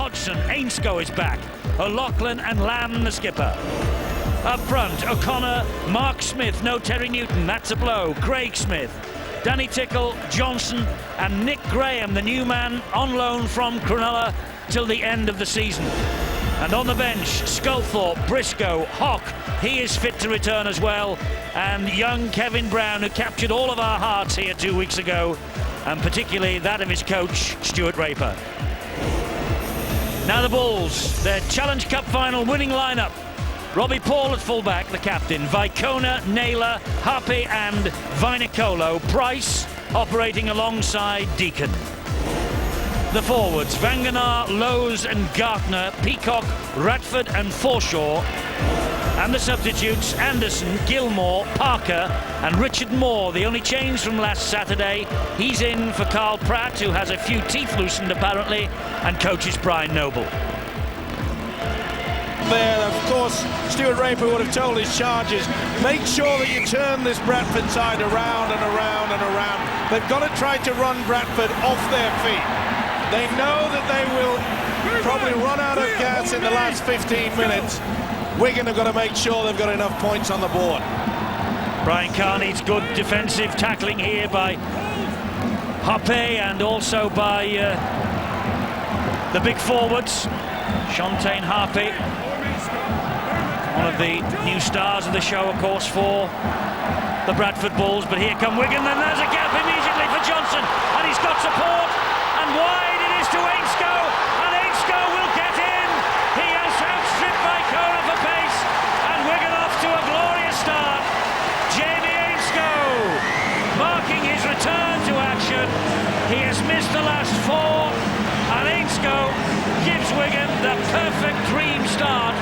Hodgson, Ainscough is back. O'Loughlin and Lamb the skipper. Up front, O'Connor, Mark Smith, no Terry Newton, that's a blow. Craig Smith, Danny Tickle, Johnson and Nick Graham, the new man on loan from Cronulla till the end of the season. And on the bench, Sculthorpe, Briscoe, Hock, he is fit to return as well. And young Kevin Brown, who captured all of our hearts here 2 weeks ago, and particularly that of his coach, Stuart Raper. Now the Bulls, their Challenge Cup final winning lineup. Robbie Paul at fullback, the captain. Vicona, Naylor, Harpy and Vainicolo. Price operating alongside Deacon. The forwards, Vanganar, Lowes and Gartner, Peacock, Radford and Forshaw. And the substitutes, Anderson, Gilmore, Parker and Richard Moore. The only change from last Saturday. He's in for Carl Pratt, who has a few teeth loosened apparently, and coaches Brian Noble. There, of course, Stuart Raper would have told his charges, make sure that you turn this Bradford side around and around and around. They've got to try to run Bradford off their feet. They know that they will probably run out of gas in the last 15 minutes. Wigan have got to make sure they've got enough points on the board. Brian Carney's good defensive tackling here by Hoppe and also by the big forwards, Shontaine Harpy, one of the new stars of the show, of course, for the Bradford Bulls. But here come Wigan, and there's a gap immediately for Johnson, and he's got support, and wide it is to Ainscough, and Ainscough will get in. He has outstripped Vicona for pace, and Wigan off to a glorious start. Jamie Ainscough marking his return to action. He has missed the last four, and Ainscough gives Wigan the perfect dream start.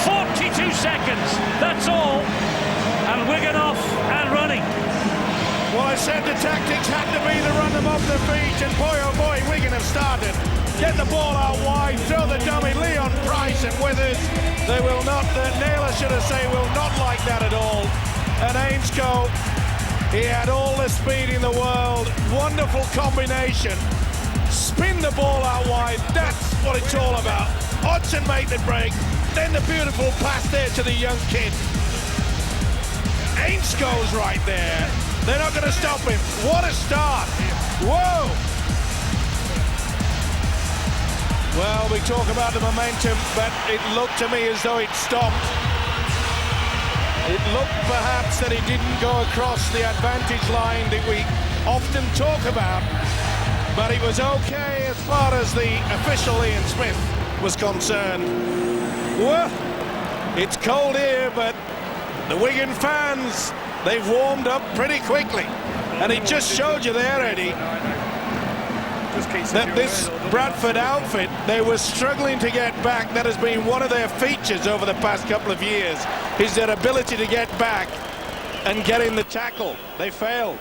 42 seconds, that's all, and Wigan off and running. Well, I said the tactics had to be to run them off their feet, and boy oh boy, Wigan have started. Get the ball out wide, throw the dummy, Leon Price and Withers. They will not, Naylor should have said, will not like that at all. And Ainscough, he had all the speed in the world, wonderful combination. Spin the ball out wide, that's what it's all about. Hodgson made the break, then the beautiful pass there to the young kid. Ainscough's right there. They're not going to stop him. What a start. Whoa. Well, we talk about the momentum, but it looked to me as though it stopped. It looked perhaps that it didn't go across the advantage line that we often talk about, but it was okay as far as the official Ian Smith was concerned. Well, it's cold here, but the Wigan fans, they've warmed up pretty quickly. And it just showed you there, Eddie, that this Bradford outfit, they were struggling to get back. That has been one of their features over the past couple of years, is their ability to get back and get in the tackle. They failed.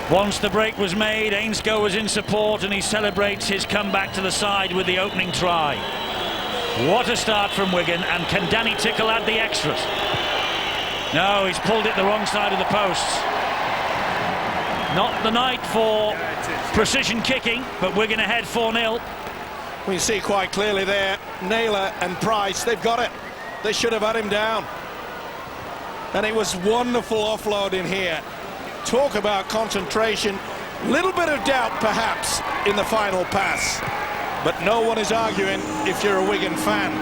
Once the break was made, Ainscough was in support, and he celebrates his comeback to the side with the opening try. What a start from Wigan, and can Danny Tickle add the extras? No, he's pulled it the wrong side of the posts. Not the night for precision kicking, but Wigan ahead 4-0. We see quite clearly there, Naylor and Price, they've got it. They should have had him down. And it was wonderful offloading here. Talk about concentration. Little bit of doubt, perhaps, in the final pass. But no one is arguing if you're a Wigan fan.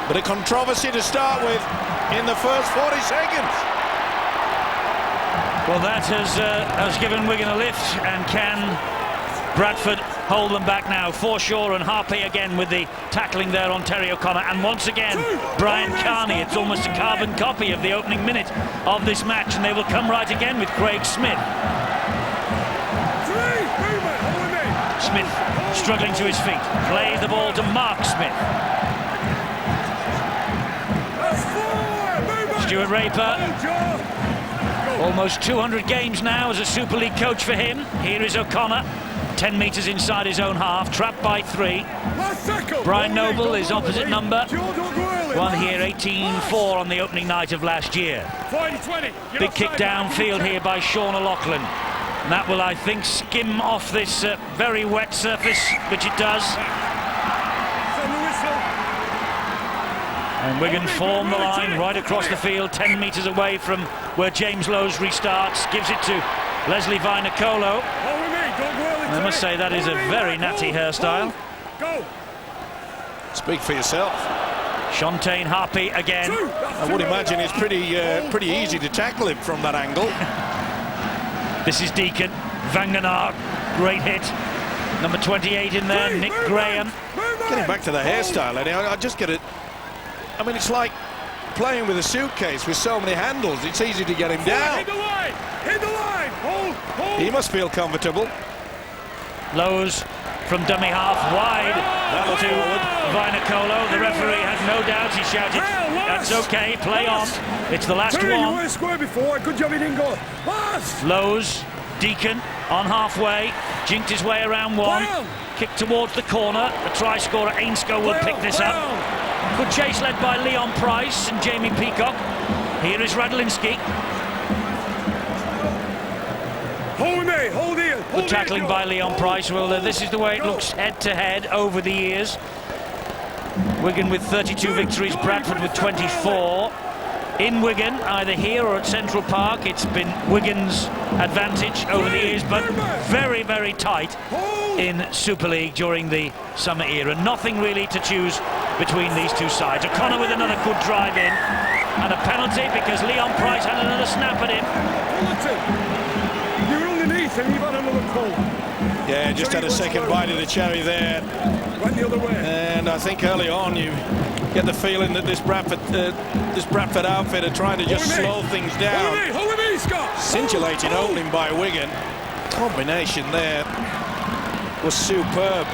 But a controversy to start with in the first 40 seconds. Well, that has given Wigan a lift, and can Bradford hold them back now? Forshaw and Harpy again with the tackling there on Terry O'Connor, and once again Brian Carney. It's almost a carbon copy of the opening minute of this match, and they will come right again with Craig Smith. Smith struggling to his feet, plays the ball to Mark Smith. Stuart Raper, almost 200 games now as a Super League coach for him. Here is O'Connor, 10 metres inside his own half, trapped by 3. Brian Noble is opposite number, won here 18-4 on the opening night of last year. Big kick downfield here by Sean O'Loughlin. And that will, I think, skim off this very wet surface, which it does. And Wigan form the line right across the field, 10 metres away from where James Lowe's restarts. Gives it to Leslie Vainicolo. I must say that is a very natty hairstyle. Go. Speak for yourself. Shontaine Harpy again. I would imagine it's pretty easy to tackle him from that angle. This is Deacon. Vangenaar, great hit. Number 28 in there, Nick Graham. Getting back to the hairstyle, Eddie, I just get it. I mean, it's like playing with a suitcase with so many handles. It's easy to get him down. Hit the line! Hit the line! Hold! He must feel comfortable. Lowe's from dummy half wide to Vainicolo. The referee has no doubts. He shouted, "That's okay, play on." It's the last You one. were square before. Good job he didn't go. Lowe's, Deacon on halfway, jinked his way around one. Kick towards the corner. The try scorer Ainscough will pick this up. Good chase led by Leon Price and Jamie Peacock. Here is Radlinski. Hold me, hold here. Good tackling by Leon Price. Well, this is the way it looks head-to-head over the years. Wigan with 32 victories, Bradford with 24. In Wigan, either here or at Central Park, it's been Wigan's advantage over the years, but very, very tight in Super League during the summer era. Nothing really to choose between these two sides. O'Connor with another good drive in, and a penalty because Leon Price had another snap at him. You're underneath and you've had another pull. Yeah, just had a second bite of the cherry there. Went the other way. And I think early on you get the feeling that this Bradford outfit are trying to just slow things down. Hold me, Scott. Scintillating opening by Wigan. Combination there was superb.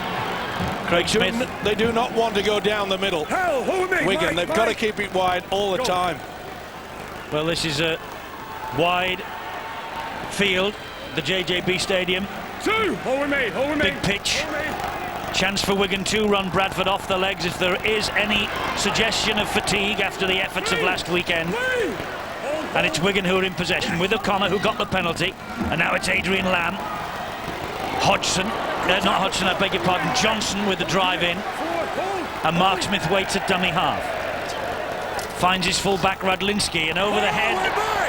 Craig Smith. They do not want to go down the middle. Hold me, Wigan, they've got to keep it wide all the time. Well, this is a wide field, the JJB Stadium. Hold me. Big pitch. Chance for Wigan to run Bradford off the legs if there is any suggestion of fatigue after the efforts of last weekend. And it's Wigan who are in possession with O'Connor, who got the penalty. And now it's Adrian Lamb. Johnson with the drive in. And Mark Smith waits at dummy half. Finds his full-back Radlinski, and over the head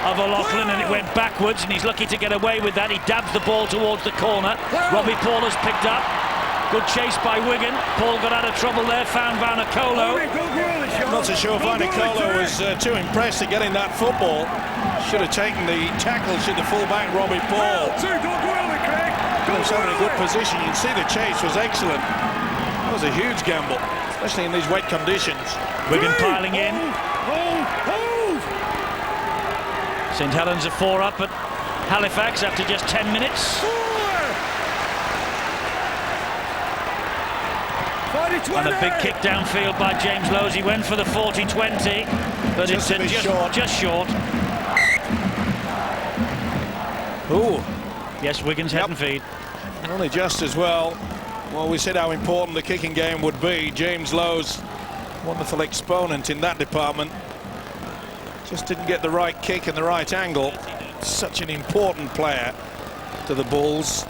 of O'Loughlin, and it went backwards, and he's lucky to get away with that. He dabs the ball towards the corner. Robbie Paul has picked up. Good chase by Wigan. Paul got out of trouble there, found Vainicolo. I'm not so sure Vainicolo was too impressed at getting that football. Should have taken the tackle, should the full-back Robbie Paul. He was in a good position. You can see the chase was excellent. That was a huge gamble, especially in these wet conditions. Wigan piling in. St Helens are 4 up at Halifax after just 10 minutes. And a big kick downfield by James Lowe. He went for the 40-20, but it's just short. Ooh. Yes, Wigan's head and feet. Only just as well. Well, we said how important the kicking game would be. James Lowe's wonderful exponent in that department. Just didn't get the right kick and the right angle. Such an important player to the Bulls.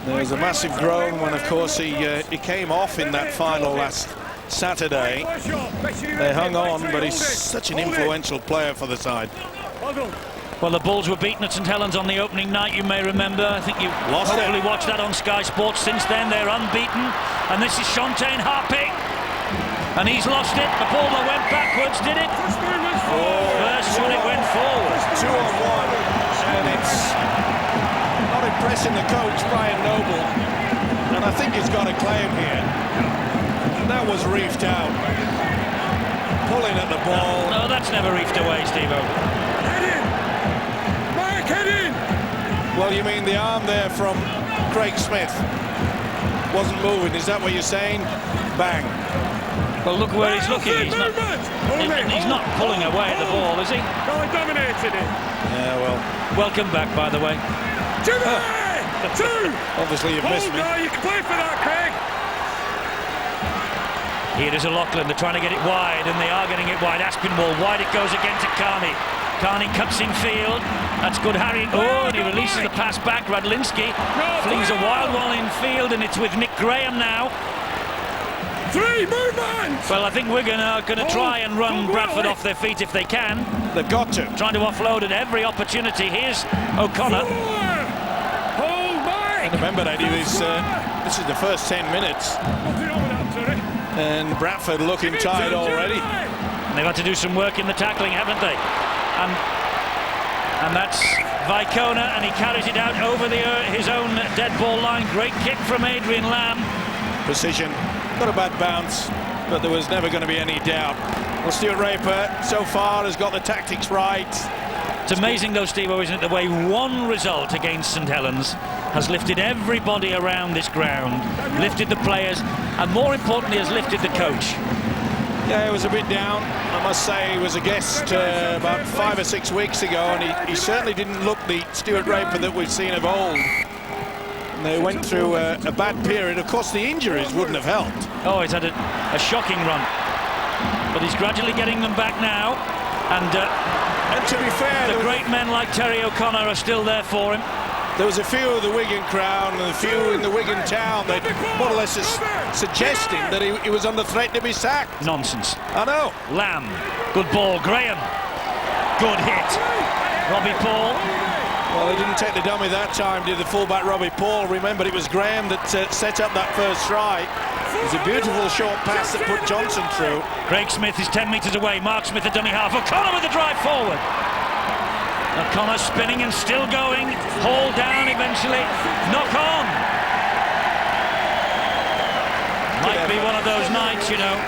There was a massive groan when, of course, he came off in that final last Saturday. They hung on, but he's such an influential player for the side. Well, the Bulls were beaten at St Helens on the opening night, you may remember. I think you probably watched that on Sky Sports. Since then, they're unbeaten. And this is Shontaine Harpy. And he's lost it. The ball that went backwards, did it? First one, it went forward. 2-on-1, and it's not impressing the coach, Brian Noble. And I think he's got a claim here. And that was reefed out. Pulling at the ball. No, that's never reefed away, Steve-O. Well, you mean the arm there from Craig Smith wasn't moving, is that what you're saying? Bang. Well, look where he's looking. He's not pulling away at the ball, is he? No, he dominated it. Yeah, well. Welcome back, by the way. Obviously, you've missed me. No, you can play for that, Craig. Here is O'Loughlin. They're trying to get it wide, and they are getting it wide. Aspinwall, wide it goes again to Carney. Carney cuts in field. That's good Harry. Oh, and he releases the pass back. Radlinski flings a wild one in field, and it's with Nick Graham now. 3 movements! Well, I think Wigan are going to try and run Bradford off their feet if they can. They've got to. Trying to offload at every opportunity. Here's O'Connor. Hold back! Remember, Eddie, this is the first 10 minutes. And Bradford looking tired already. And they've had to do some work in the tackling, haven't they? And that's Vicona, and he carries it out over his own dead ball line. Great kick from Adrian Lamb. Precision, got a bad bounce, but there was never going to be any doubt. Well, Stuart Raper so far has got the tactics right. It's amazing though, Steve, isn't it, the way one result against St Helens has lifted everybody around this ground, lifted the players, and more importantly has lifted the coach. Yeah, he was a bit down. I must say he was a guest about 5 or 6 weeks ago, and he certainly didn't look the Stuart Raper that we've seen of old. And they went through a bad period. Of course, the injuries wouldn't have helped. Oh, he's had a shocking run. But he's gradually getting them back now. And to be fair, the great men like Terry O'Connor are still there for him. There was a few of the Wigan crowd and a few in the Wigan town that more or less is suggesting that he was under threat to be sacked. Nonsense. I know. Lamb, good ball. Graham, good hit. Robbie Paul. Well, he didn't take the dummy that time, did the fullback Robbie Paul. Remember, it was Graham that set up that first try. It was a beautiful short pass that put Johnson through. Craig Smith is 10 metres away. Mark Smith, a dummy half. O'Connor with the drive forward. O'Connor spinning and still going. Haul down eventually. Knock on. Might be one of those nights, you know.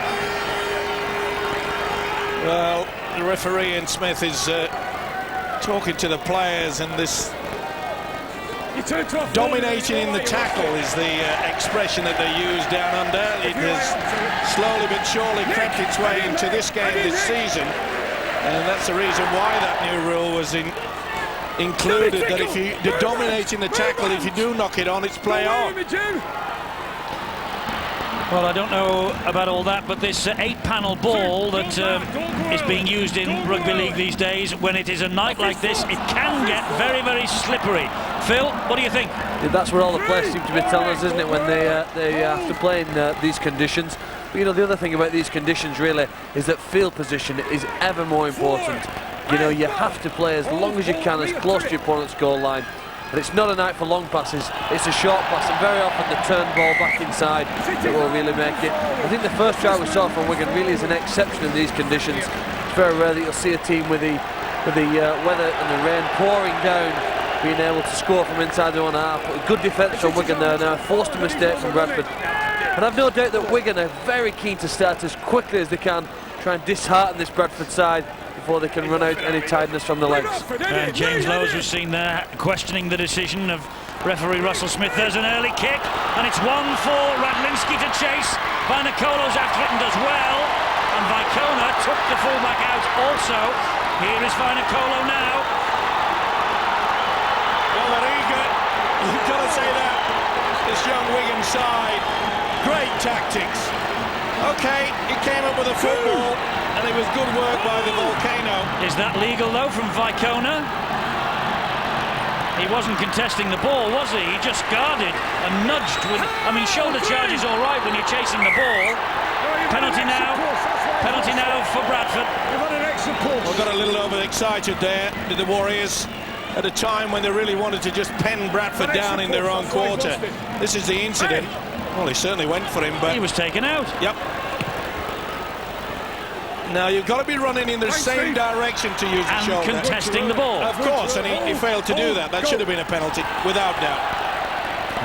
Well, the referee in Smith is talking to the players, and this dominating in the tackle is the expression that they use down under. It has slowly but surely crept its way into this game this season. And that's the reason why that new rule was included, that if you're dominating the tackle, if you do knock it on, it's play on. Well, I don't know about all that, but this 8-panel ball that is being used in rugby league these days, when it is a night like this, it can get very, very slippery. Phil, what do you think? Yeah, that's what all the players seem to be telling us, isn't it, when they have to play in these conditions. But, you know, the other thing about these conditions really is that field position is ever more important. You know, you have to play as long as you can, as close to your opponent's goal line. But it's not a night for long passes, it's a short pass, and very often the turn ball back inside that will really make it. I think the first try we saw from Wigan really is an exception in these conditions. It's very rare that you'll see a team with the weather and the rain pouring down being able to score from inside their own half. But a good defence from Wigan there now, forced a mistake from Bradford. And I've no doubt that Wigan are very keen to start as quickly as they can, try and dishearten this Bradford side before they can run out any tiredness from the legs. And James Lowes was seen there questioning the decision of referee Russell Smith. There's an early kick, and it's one for Radlinski to chase. Vainicolo's after it and does well, and Vicona took the fullback out also. Here is Vainicolo now. Well, they're eager. You've got to say that. This young Wigan side, great tactics. Okay, he came up with a football, and it was good work by the Volcano. Is that legal though from Vicona? He wasn't contesting the ball, was he? He just guarded and nudged with, I mean, shoulder charge is all right when you're chasing the ball. Penalty now for Bradford. Well, got a little overexcited there, did the Warriors, at a time when they really wanted to just pen Bradford down in their own quarter. This is the incident. Well, he certainly went for him, but he was taken out. Yep. Now you've got to be running in the same direction to use the shoulder. And contesting the ball. Of course, and he failed to do that. That should have been a penalty, without doubt.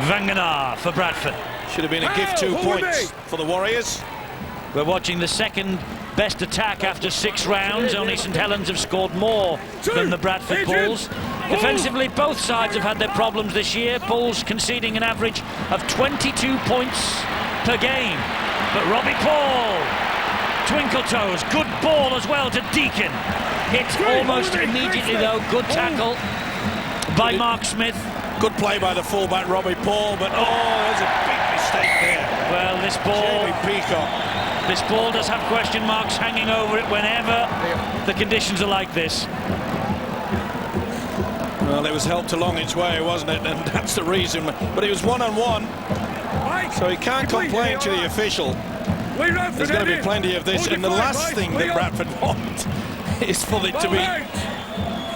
Vanganar for Bradford. Should have been a gift 2 points for the Warriors. We're watching the second best attack after 6 rounds. Only St Helens have scored more than the Bradford Bulls. Defensively, both sides have had their problems this year. Bulls conceding an average of 22 points per game. But Robbie Paul, twinkle toes, good ball as well to Deacon. Hit almost immediately though, good tackle by Mark Smith. Good play by the fullback Robbie Paul, but there's a big mistake there. Well, this ball does have question marks hanging over it whenever the conditions are like this. Well, it was helped along its way, wasn't it? And that's the reason. But it was one-on-one, so he can't complain to the official. There's going to be plenty of this. And the last thing that Bradford want is for it to be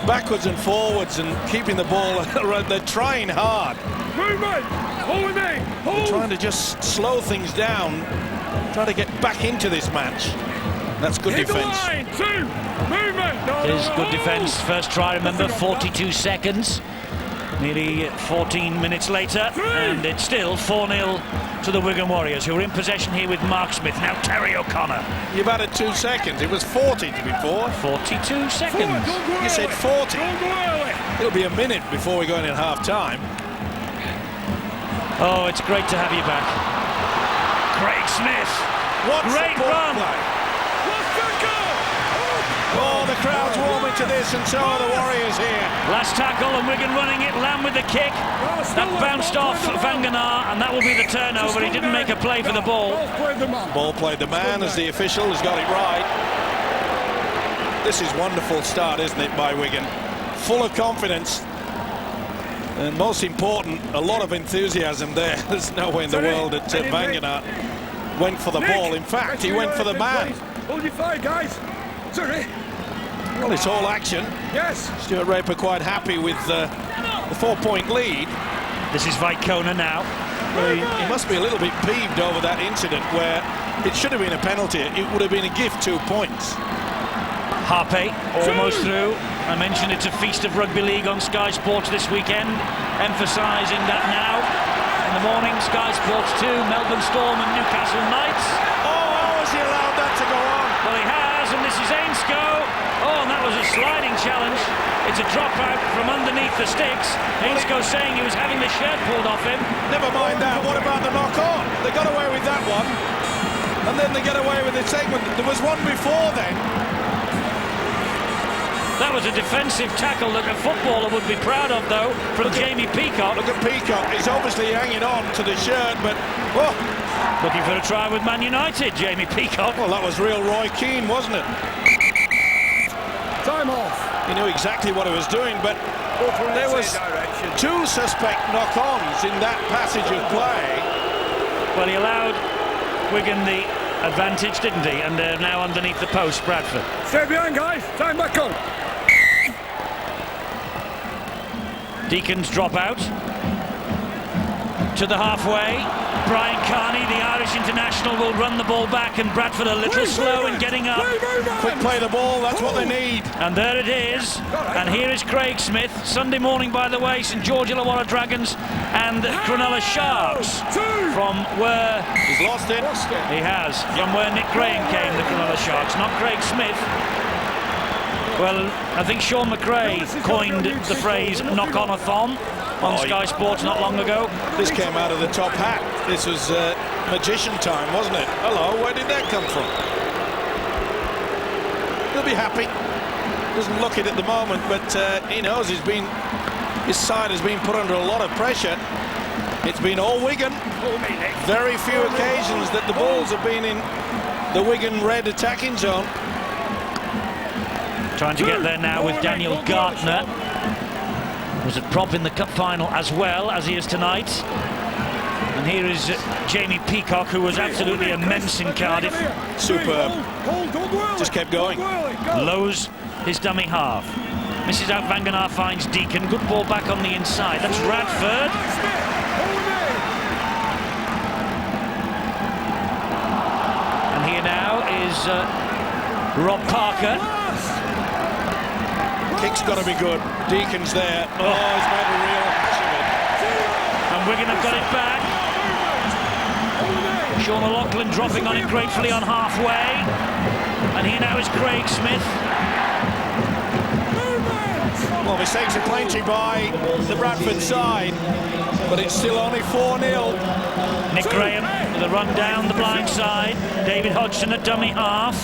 backwards and forwards and keeping the ball. They're trying hard. They're trying to just slow things down, trying to get back into this match. That's good defence. It is good defence. First try, remember, 42 seconds. Nearly 14 minutes later, and it's still 4-0 to the Wigan Warriors, who are in possession here with Mark Smith. Now Terry O'Connor. You've added 2 seconds. It was 40 before. 42 seconds. You said 40. It'll be a minute before we go in at half-time. Oh, it's great to have you back. Craig Smith. What great run. Oh, the crowd's warming to this, and so are the Warriors here. Last tackle, and Wigan running it. Lamb with the kick. That bounced off Vanganar, and that will be the turnover. He didn't make a play for the ball. Ball played the man, as the official has got it right. This is wonderful start, isn't it, by Wigan? Full of confidence. And most important, a lot of enthusiasm there. There's no way in the world that Vanganar went for the ball. In fact, he went for the man. Hold your fire, guys. Sorry. Well, it's all action. Yes. Stuart Raper quite happy with the 4-point lead. This is Vaikona now. Well, he must be a little bit peeved over that incident where it should have been a penalty. It would have been a gift, 2 points. Harpe almost through. I mentioned it's a feast of rugby league on Sky Sports this weekend, emphasising that now. In the morning, Sky Sports 2, Melbourne Storm and Newcastle Knights. Oh, how has he allowed that to go on? Well, he has, and this is Ainsko. Oh, and that was a sliding challenge. It's a dropout from underneath the sticks. Ainsko saying he was having the shirt pulled off him. Never mind that. What about the knock-on? They got away with that one. And then they get away with the segment. There was one before then. That was a defensive tackle that a footballer would be proud of, though, from Jamie Peacock. Look at Peacock. He's obviously hanging on to the shirt, but... Oh. Looking for a try with Man United, Jamie Peacock. Well, that was real Roy Keane, wasn't it? Time off. He knew exactly what he was doing, but there was 2 suspect knock-ons in that passage of play. Well, he allowed Wigan the advantage, didn't he? And they're now underneath the post, Bradford. Stay behind, guys. Time back on. Deacons drop out to the halfway. Brian Carney, the Irish international, will run the ball back, and Bradford a little slow in getting up. Quick play the ball, that's what they need. And there it is. And here is Craig Smith. Sunday morning, by the way, St George Illawarra Dragons and Cronulla Sharks. From where... He's lost it. He has. From where Nick Graham came, the Cronulla Sharks, not Craig Smith. Well, I think Sean McRae coined the phrase knock-on-a-thon on Sky Sports not long ago. This came out of the top hat. This was magician time, wasn't it? Hello, where did that come from? He'll be happy. Doesn't look it at the moment, but he knows his side has been put under a lot of pressure. It's been all Wigan. Very few occasions that the balls have been in the Wigan red attacking zone. Trying to get there now with Daniel Gartner. Was a prop in the cup final as well as he is tonight. And here is Jamie Peacock, who was absolutely immense in Cardiff. Superb. Just kept going. Lows his dummy half. Misses out Vanganar, finds Deacon. Good ball back on the inside. That's Radford. And here now is Rob Parker. Kick's got to be good. Deacon's there. Oh, he's made a real hash of it. And Wigan have got it back. Sean O'Loughlin dropping on it gratefully on halfway. And here now is Craig Smith. Well, mistakes are plenty by the Bradford side, but it's still only 4-0. Nick Graham with a run down the blind side. David Hodgson at dummy half.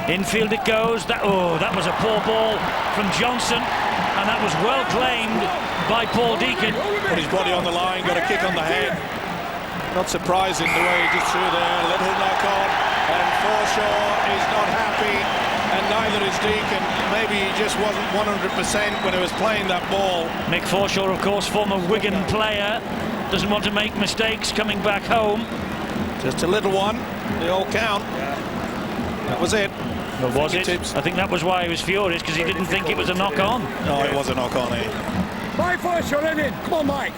Infield it goes. That was a poor ball from Johnson, and that was well claimed by Paul Deacon. Put his body on the line, got a kick on the head. Not surprising the way he just threw there. Little knock on, and Forshaw is not happy. and neither is Deacon. Maybe he just wasn't 100% when he was playing that ball. Mick Forshaw, of course, former Wigan player, doesn't want to make mistakes coming back home. Just a little one, they all count. That was it. Well, was it? I think that was why he was furious, because he didn't think it was a knock-on. No, it was a knock-on, eh? By Forshaw, in. Come on, Mike.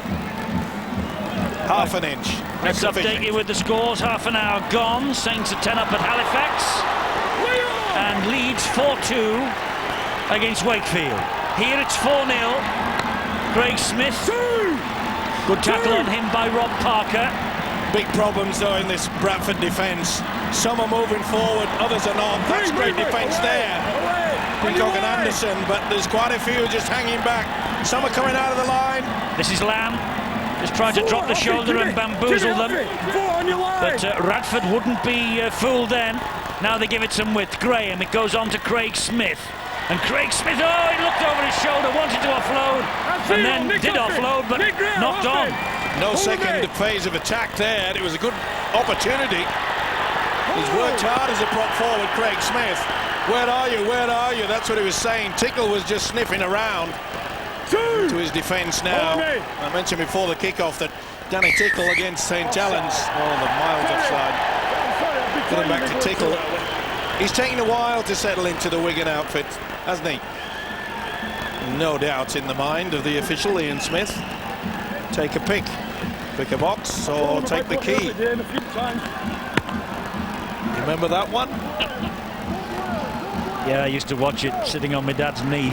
Half an inch. Let's update you with the scores. Half an hour gone. Saints are 10 up at Halifax. And Leeds 4-2 against Wakefield. Here it's 4-0. Craig Smith. Good tackle on him by Rob Parker. Big problems though in this Bradford defence. Some are moving forward, others are not. That's great defence there. Peacock and Anderson, but there's quite a few just hanging back. Some are coming out of the line. This is Lamb. Just trying to drop the shoulder and bamboozle them. But Radford wouldn't be fooled then. Now they give it some width. Graham, it goes on to Craig Smith. And Craig Smith, oh, he looked over his shoulder, wanted to offload, and then did offload, but knocked on. No second phase of attack there. It was a good opportunity. He's worked hard as a prop forward, Craig Smith. Where are you? Where are you? That's what he was saying. Tickle was just sniffing around to his defence now. I mentioned before the kickoff that Danny Tickle against St Helens. Oh, the miles offside. Getting back to Tickle. He's taken a while to settle into the Wigan outfit, hasn't he? No doubt in the mind of the official, Ian Smith. Take a pick a box, or take the key. Remember that one? Yeah, I used to watch it sitting on my dad's knee.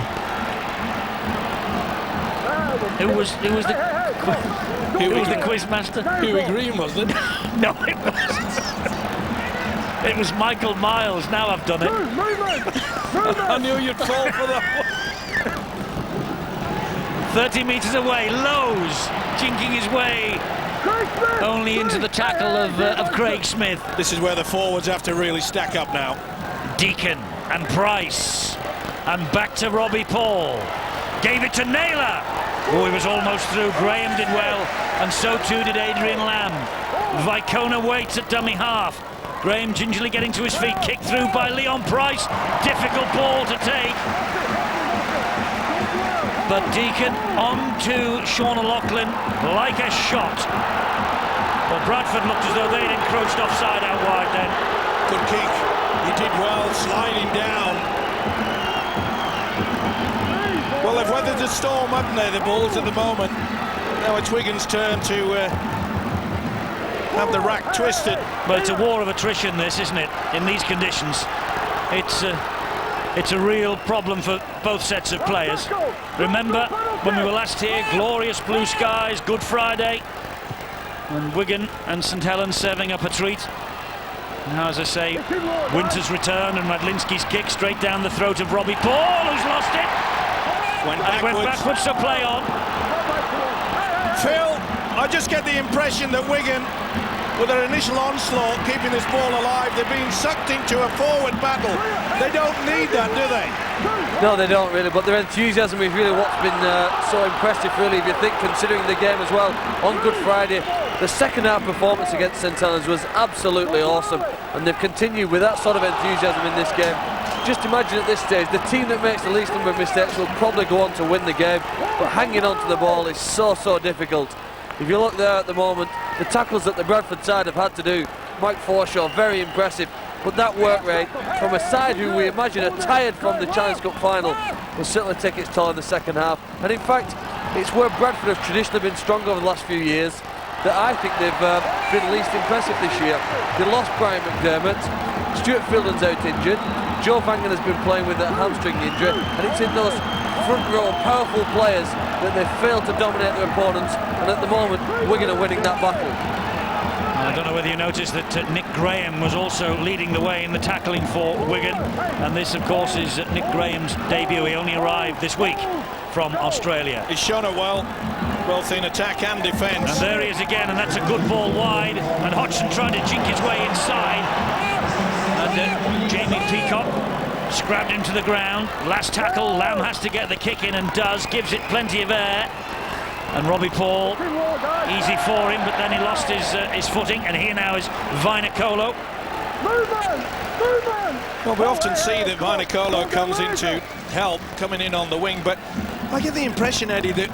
Who was the quiz master? Huey Green, wasn't it? No, it wasn't. It was Michael Miles. Now I've done it. I knew you'd fall for that one. 30 metres away, Lowe's jinking his way only into the tackle of Craig Smith. This is where the forwards have to really stack up now. Deacon and Price, and back to Robbie Paul. Gave it to Naylor. Oh, he was almost through. Graham did well, and so too did Adrian Lamb. Vicona waits at dummy half. Graham gingerly getting to his feet, kicked through by Leon Price. Difficult ball to take. But Deacon on to Sean O'Loughlin like a shot. Well, Bradford looked as though they'd encroached offside out wide then. Good kick. He did well, sliding down. Well, they've weathered the storm, haven't they, the Bulls at the moment. Now it's Wigan's turn to have the rack twisted. But it's a war of attrition, this, isn't it? In these conditions, it's a real problem for both sets of players. Remember when we were last here, glorious blue skies, Good Friday, and Wigan and St Helens serving up a treat. Now, as I say, Winter's return and Madlinski's kick straight down the throat of Robbie Paul, who's lost it. Went backwards to play on. Phil, I just get the impression that Wigan, with their initial onslaught, keeping this ball alive, they're being sucked into a forward battle. They don't need that, do they? No, they don't really, but their enthusiasm is really what's been so impressive, really, if you think, considering the game as well. On Good Friday, the second half performance against St Helens was absolutely awesome, and they've continued with that sort of enthusiasm in this game. Just imagine at this stage, the team that makes the least number of mistakes will probably go on to win the game, but hanging on to the ball is so difficult. If you look there at the moment, the tackles that the Bradford side have had to do, Mike Forshaw, very impressive, but that work rate from a side who we imagine are tired from the Challenge Cup final will certainly take its toll in the second half. And in fact, it's where Bradford have traditionally been strong over the last few years that I think they've been least impressive this year. They lost Brian McDermott, Stuart Fielding's out injured, Joe Vangan has been playing with a hamstring injury, and it's in those front row powerful players that they failed to dominate their opponents, and at the moment Wigan are winning that battle. I don't know whether you noticed that Nick Graham was also leading the way in the tackling for Wigan, and this of course is Nick Graham's debut. He only arrived this week from Australia. He's shown it well, both in attack and defence. And there he is again, and that's a good ball wide, and Hodgson trying to jink his way inside, and Jamie Peacock scrabbed him to the ground. Last tackle, Lamb has to get the kick in and does, gives it plenty of air. And Robbie Paul, easy for him, but then he lost his footing, and here now is Vinacolo. Well, we often see that Vainikolo comes in to help, coming in on the wing, but I get the impression, Eddie, that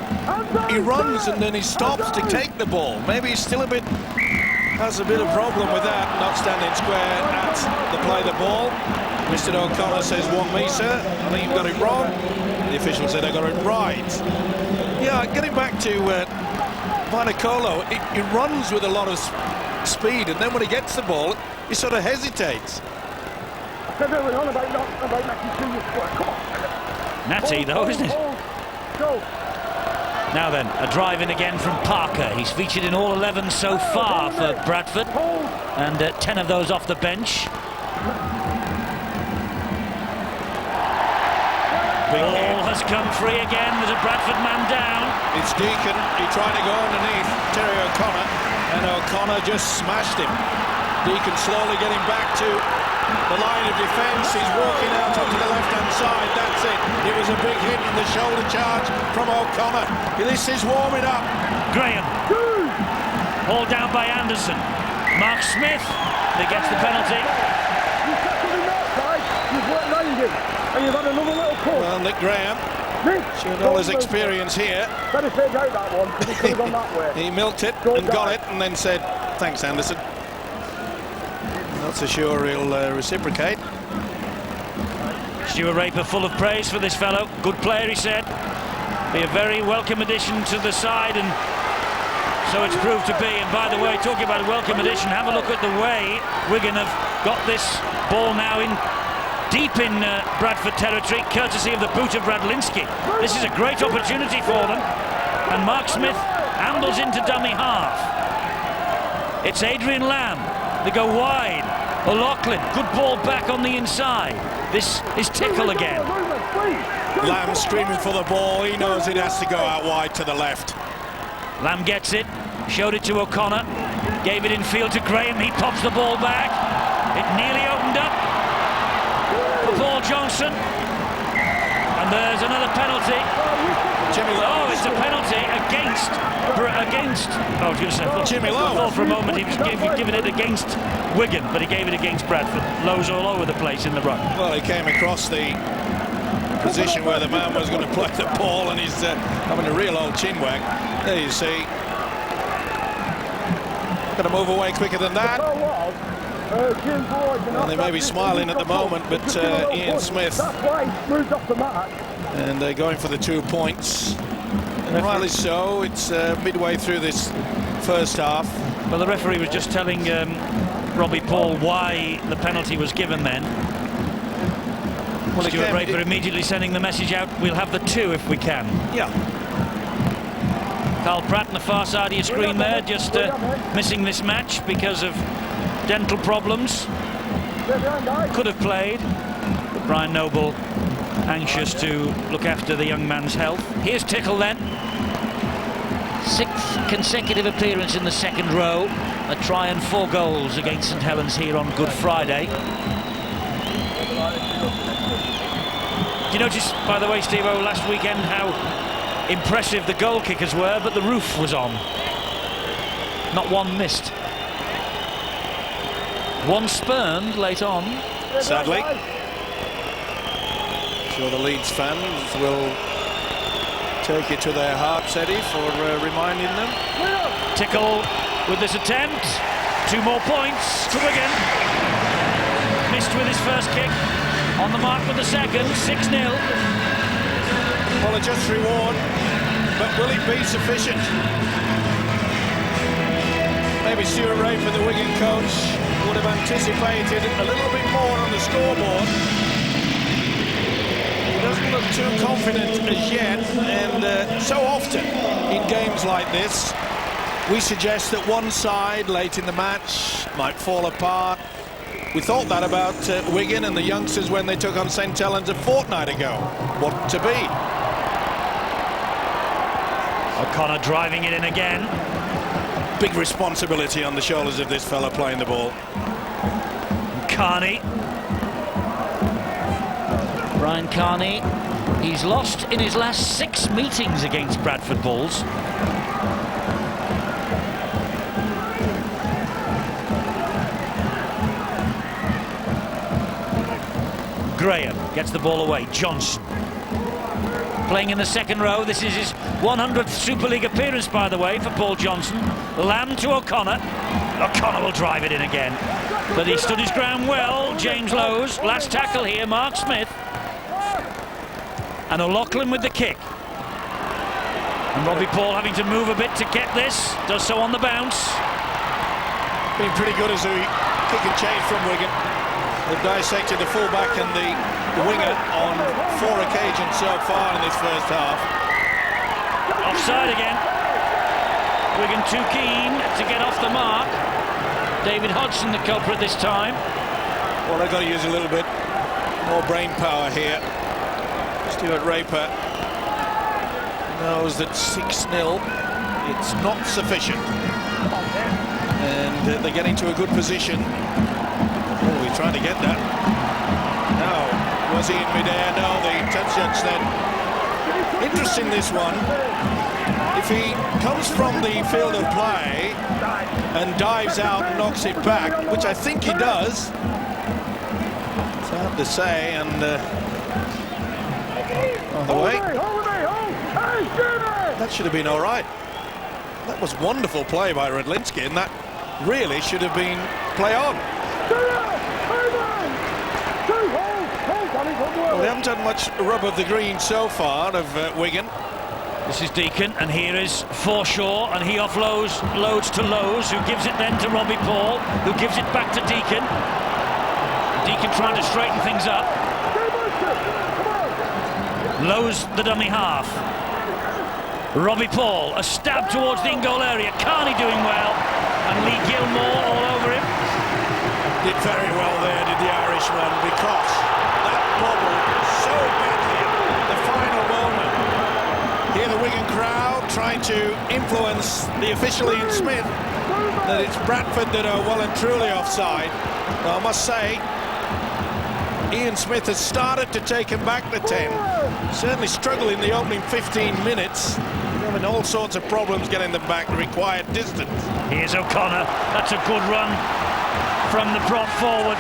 he runs and then he stops to take the ball. Maybe he's still has a bit of problem with that, not standing square at the play the ball. Mr. O'Connor says, "Want me, sir? I think you've got it wrong." The official said, "I got it right." Yeah, getting back to Vainikolo, he runs with a lot of speed, and then when he gets the ball, he sort of hesitates. Natty, though, isn't it? Now then, a drive in again from Parker. He's featured in all 11 so far for Bradford, and 10 of those off the bench. Ball has come free again. There's a Bradford man down. It's Deacon. He tried to go underneath Terry O'Connor, and O'Connor just smashed him. Deacon slowly getting back to the line of defence. He's walking out onto the left-hand side. That's it. It was a big hit in the shoulder charge from O'Connor. This is warming up. Graham. All down by Anderson. Mark Smith. He gets the penalty. And you've had another little pull. Well, Nick Graham, showing all his experience here. Better take out that one, because he could have gone that way. He milked it and got it, and then said, "Thanks, Anderson." Not so sure he'll reciprocate. Stuart Raper full of praise for this fellow. Good player, he said. Be a very welcome addition to the side, and so it's proved to be. And by the way, talking about a welcome addition, have a look at the way Wigan have got this ball now in deep in Bradford territory, courtesy of the boot of Bradlinski. This is a great opportunity for them, and Mark Smith handles into dummy half. It's Adrian Lamb. They go wide. O'Loughlin, good ball back on the inside. This is Tickle again. Lamb screaming for the ball. He knows it has to go out wide to the left. Lamb gets it, showed it to O'Connor, gave it in field to Graham. He pops the ball back. It nearly opened up for Paul Johnson, and there's another penalty. Oh, it's a penalty against. Oh, I was going to say. Jimmy Lowe. I thought for a moment he was giving it against Wigan, but he gave it against Bradford. Lowe's all over the place in the run. Well, he came across the position where the man was going to play the ball, and he's having a real old chin wag. There you see. Going to move away quicker than that. Well, they may be smiling at the moment, but Ian Smith. And they're going for the 2 points. And rightly so. It's midway through this first half. Well, the referee was just telling Robbie Paul why the penalty was given then. Well, Stuart Raper immediately sending the message out, we'll have the 2 if we can. Yeah. Carl Pratt on the far side of your screen there, just missing this match because of dental problems. Could have played, but Brian Noble anxious to look after the young man's health. Here's Tickle then. 6th consecutive appearance in the second row. A try and 4 goals against St Helens here on Good Friday. Did you notice, by the way, Steve-O, last weekend how impressive the goal kickers were, but the roof was on. Not one missed. One spurned late on. Sadly. I'm sure the Leeds fans will take it to their hearts, Eddie, for reminding them. Tickle with this attempt. 2 more points to Wigan. Missed with his first kick. On the mark with the second. 6-0. Well, a just reward, but will it be sufficient? Maybe Stuart Raper, the Wigan coach, would have anticipated a little bit more on the scoreboard. He doesn't look too confident as yet, and so often in games like this, we suggest that one side late in the match might fall apart. We thought that about Wigan and the youngsters when they took on St Helens a fortnight ago. What to be? O'Connor driving it in again. Big responsibility on the shoulders of this fella playing the ball. Carney. Brian Carney. He's lost in his last 6 meetings against Bradford Bulls. Graham gets the ball away. Johnson playing in the second row. This is his 100th Super League appearance, by the way, for Paul Johnson. Lamb to O'Connor. O'Connor will drive it in again, but he stood his ground well. James Lowes, last tackle here. Mark Smith and O'Loughlin with the kick, and Robbie Paul having to move a bit to get this. Does so on the bounce. Been pretty good as a kick and change from Wigan. They've dissected the fullback and the winger on 4 occasions so far in this first half. Offside again. Wigan too keen to get off the mark. David Hodgson the culprit this time. Well, they've got to use a little bit more brain power here. Stuart Raper knows that 6-0, it's not sufficient. And they're getting to a good position. Oh, he's trying to get that. No, was he in midair? No, the touch judge then. Interesting, this one. If he comes from the field of play and dives out and knocks it back, which I think he does, it's hard to say. And on the way, that should have been all right. That was wonderful play by Redlinski, and that really should have been play on. Well, they haven't had much rub of the green so far of Wigan. This is Deacon, and here is Forshaw, and he offloads to Lowes, who gives it then to Robbie Paul, who gives it back to Deacon. Deacon trying to straighten things up. Lowes the dummy half. Robbie Paul, a stab towards the in-goal area. Carney doing well, and Lee Gilmore all over him. Did very well there, did the Irishman, because that bobble so badly at the final moment. Here the Wigan crowd trying to influence the official Ian Smith that it's Bradford that are well and truly offside. Well, I must say, Ian Smith has started to take him back to 10. Certainly struggled in the opening 15 minutes. Having all sorts of problems getting them back, the required distance. Here's O'Connor. That's a good run from the prop forward.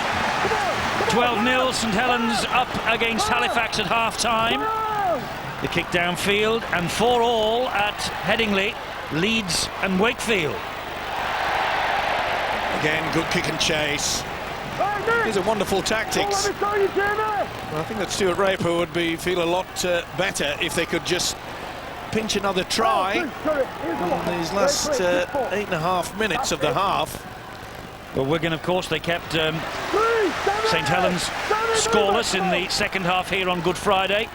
12-0, St Helens up against Halifax at half-time. The kick downfield, and 4-all at Headingley, Leeds and Wakefield. Again, good kick and chase. These are wonderful tactics. I think that Stuart Raper would feel a lot better if they could just pinch another try in these last 8.5 minutes of the half. Well, Wigan, of course, they kept St Helens scoreless in the second half here on Good Friday.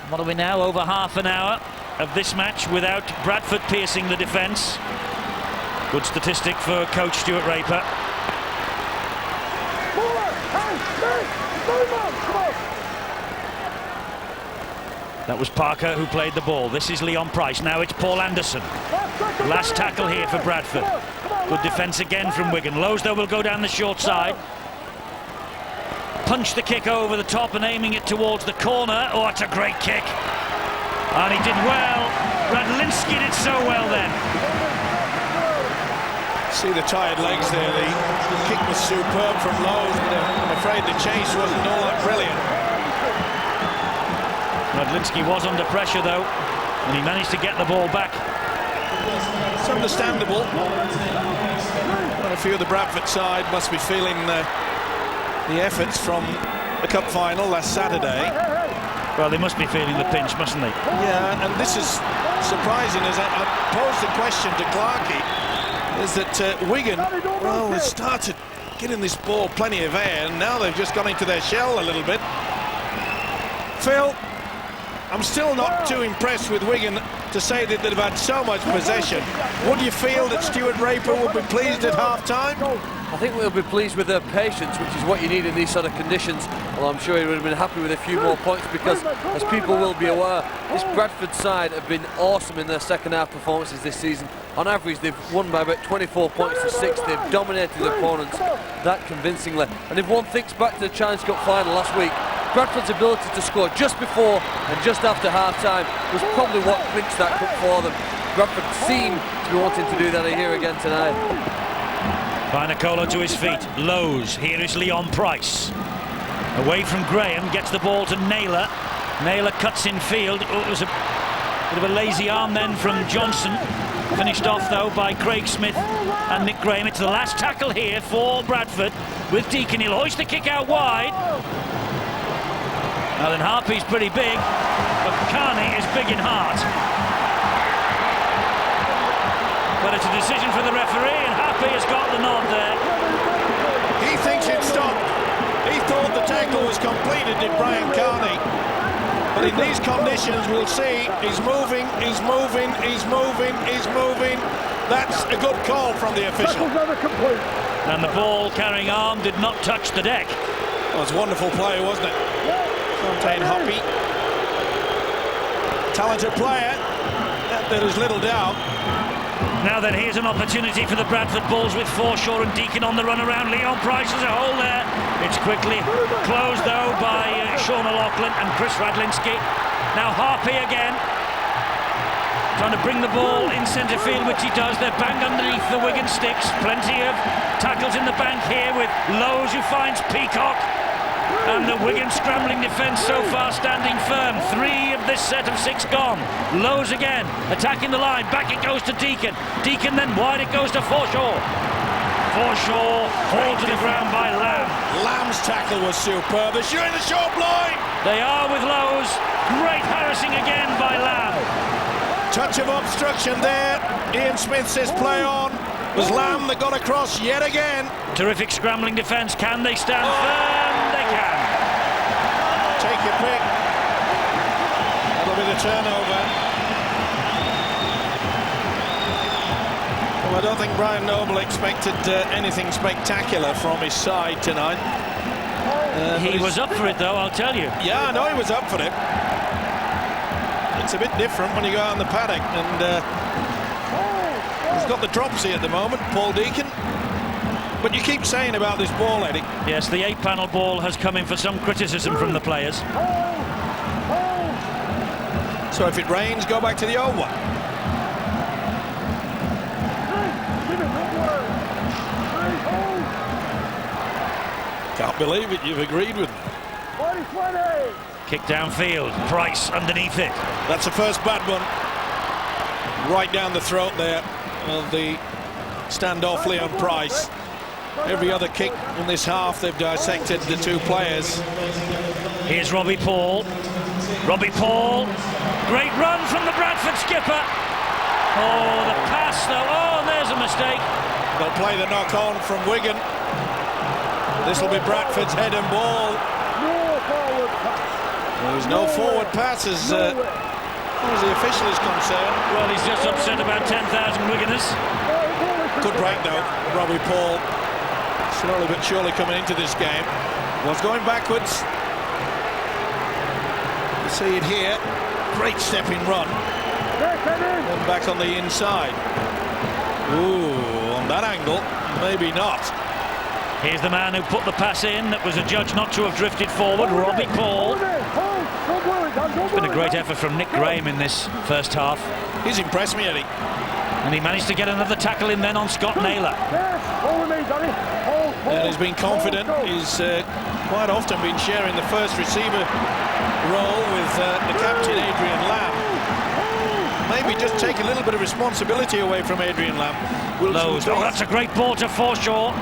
What are we now? Over half an hour of this match without Bradford piercing the defence. Good statistic for coach Stuart Raper. That was Parker who played the ball. This is Leon Price. Now it's Paul Anderson. Last tackle here for Bradford. Good defence again from Wigan. Lowes, though, will go down the short side. Punch the kick over the top and aiming it towards the corner. Oh, it's a great kick. And he did well. Radlinski did so well then. See the tired legs there. The kick was superb from Lowes, but I'm afraid the chase wasn't all that brilliant. Radlinski was under pressure, though, and he managed to get the ball back. It's understandable. Well, a few of the Bradford side must be feeling the efforts from the cup final last Saturday. Well, they must be feeling the pinch, mustn't they? Yeah, and this is surprising, as I posed the question to Clarkey, is that Wigan, well, they started getting this ball plenty of air, and now they've just gone into their shell a little bit. Phil, I'm still not too impressed with Wigan to say that they've had so much possession. Would you feel that Stuart Raper would be pleased at half-time? I think we'll be pleased with their patience, which is what you need in these sort of conditions. Well, I'm sure he would have been happy with a few more points, because, as people will be aware, this Bradford side have been awesome in their second half performances this season. On average, they've won by about 24 points to 6. They've dominated their opponents that convincingly. And if one thinks back to the Challenge Cup final last week, Bradford's ability to score just before and just after half-time was probably what clinched that cup for them. Bradford seem to be wanting to do that here again tonight. Vinocola to his feet. Lowes. Here is Leon Price. Away from Graham, gets the ball to Naylor. Naylor cuts in field. Oh, it was a bit of a lazy arm then from Johnson. Finished off though by Craig Smith and Nick Graham. It's the last tackle here for Bradford with Deacon. He'll hoist the kick out wide. Alan Harpy's pretty big, but Carney is big in heart. But it's a decision for the referee, and Harpy has got the nod there. He thinks it's stopped. He thought the tackle was completed, did Brian Carney. But in these conditions, we'll see, he's moving, he's moving, he's moving, he's moving. That's a good call from the official. And the ball carrying arm did not touch the deck. Well, it's a wonderful play, wasn't it? Fontaine Hoppy. Talented player, there is little doubt. Now then, here's an opportunity for the Bradford Bulls with Forshaw and Deacon on the run around. Leon Price has a hole there. It's quickly closed though by Sean O'Loughlin and Chris Radlinski. Now Harpy again, trying to bring the ball in centre field, which he does. They're banged underneath the Wigan sticks. Plenty of tackles in the bank here with Lowe's, who finds Peacock. And the Wigan scrambling defence so far standing firm. 3 of this set of 6 gone. Lowe's again, attacking the line. Back it goes to Deacon. Deacon then wide it goes to Forshaw. Forshaw hauled to the ground by Lamb. Lamb's tackle was superb. They're showing the short line. They are with Lowe's. Great harassing again by Lamb. Touch of obstruction there. Ian Smith says play on. It was Lamb that got across yet again. Terrific scrambling defence. Can they stand firm? They can. Take your pick. That'll be the turnover. Well, I don't think Brian Noble expected anything spectacular from his side tonight. He was up for it though, I'll tell you. Yeah, I know he was up for it. It's a bit different when you go out in the paddock, and he's got the dropsy at the moment, Paul Deacon. But you keep saying about this ball, Eddie. Yes, the 8-panel ball has come in for some criticism from the players. So if it rains, go back to the old one. Can't believe it, you've agreed with me. Kick downfield, Price underneath it. That's the first bad one. Right down the throat there of the standoff Leon Price. Every other kick in this half, they've dissected the 2 players. Here's Robbie Paul. Robbie Paul. Great run from the Bradford skipper. Oh, the pass though. Oh, there's a mistake. They'll play the knock on from Wigan. This will be Bradford's head and ball. There's no forward passes as the official is concerned. Well, he's just upset about 10,000 Wiganers. Good break though, Robbie Paul. Slowly but surely coming into this game. Was going backwards. You see it here. Great stepping run. And back on the inside. Ooh, on that angle, maybe not. Here's the man who put the pass in that was adjudged not to have drifted forward, Robbie Paul. It's been a great effort from Nick Graham in this first half. He's impressed me, Eddie. And he managed to get another tackle in then on Scott Naylor. And he's been confident. He's quite often been sharing the first receiver role with the captain, Adrian Lamb. Maybe just take a little bit of responsibility away from Adrian Lamb. Oh, that's a great ball to Forshaw,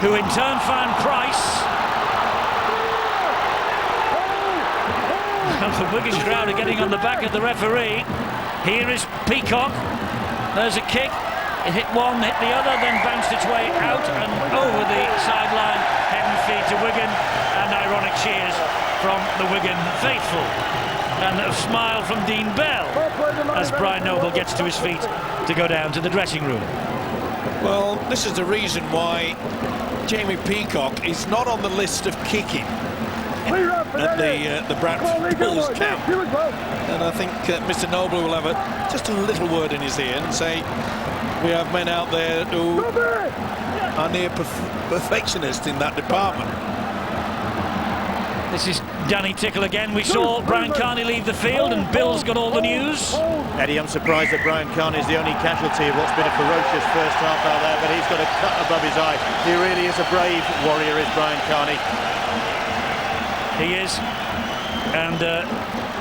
who in turn found Price. The Wigan crowd are getting on the back of the referee. Here is Peacock. There's a kick. It hit one, hit the other, then bounced its way out and over the sideline, head and feet to Wigan, and ironic cheers from the Wigan faithful. And a smile from Dean Bell as Brian Noble gets to his feet to go down to the dressing room. Well, this is the reason why Jamie Peacock is not on the list of kicking at the Bradford Bulls camp. And I think Mr. Noble will have just a little word in his ear and say, we have men out there who are near perfectionists in that department. This is Danny Tickle again. We saw Brian Carney leave the field and Bill's got all the news. Eddie, I'm surprised that Brian Carney is the only casualty of what's been a ferocious first half out there, but he's got a cut above his eye. He really is a brave warrior, is Brian Carney. He is. And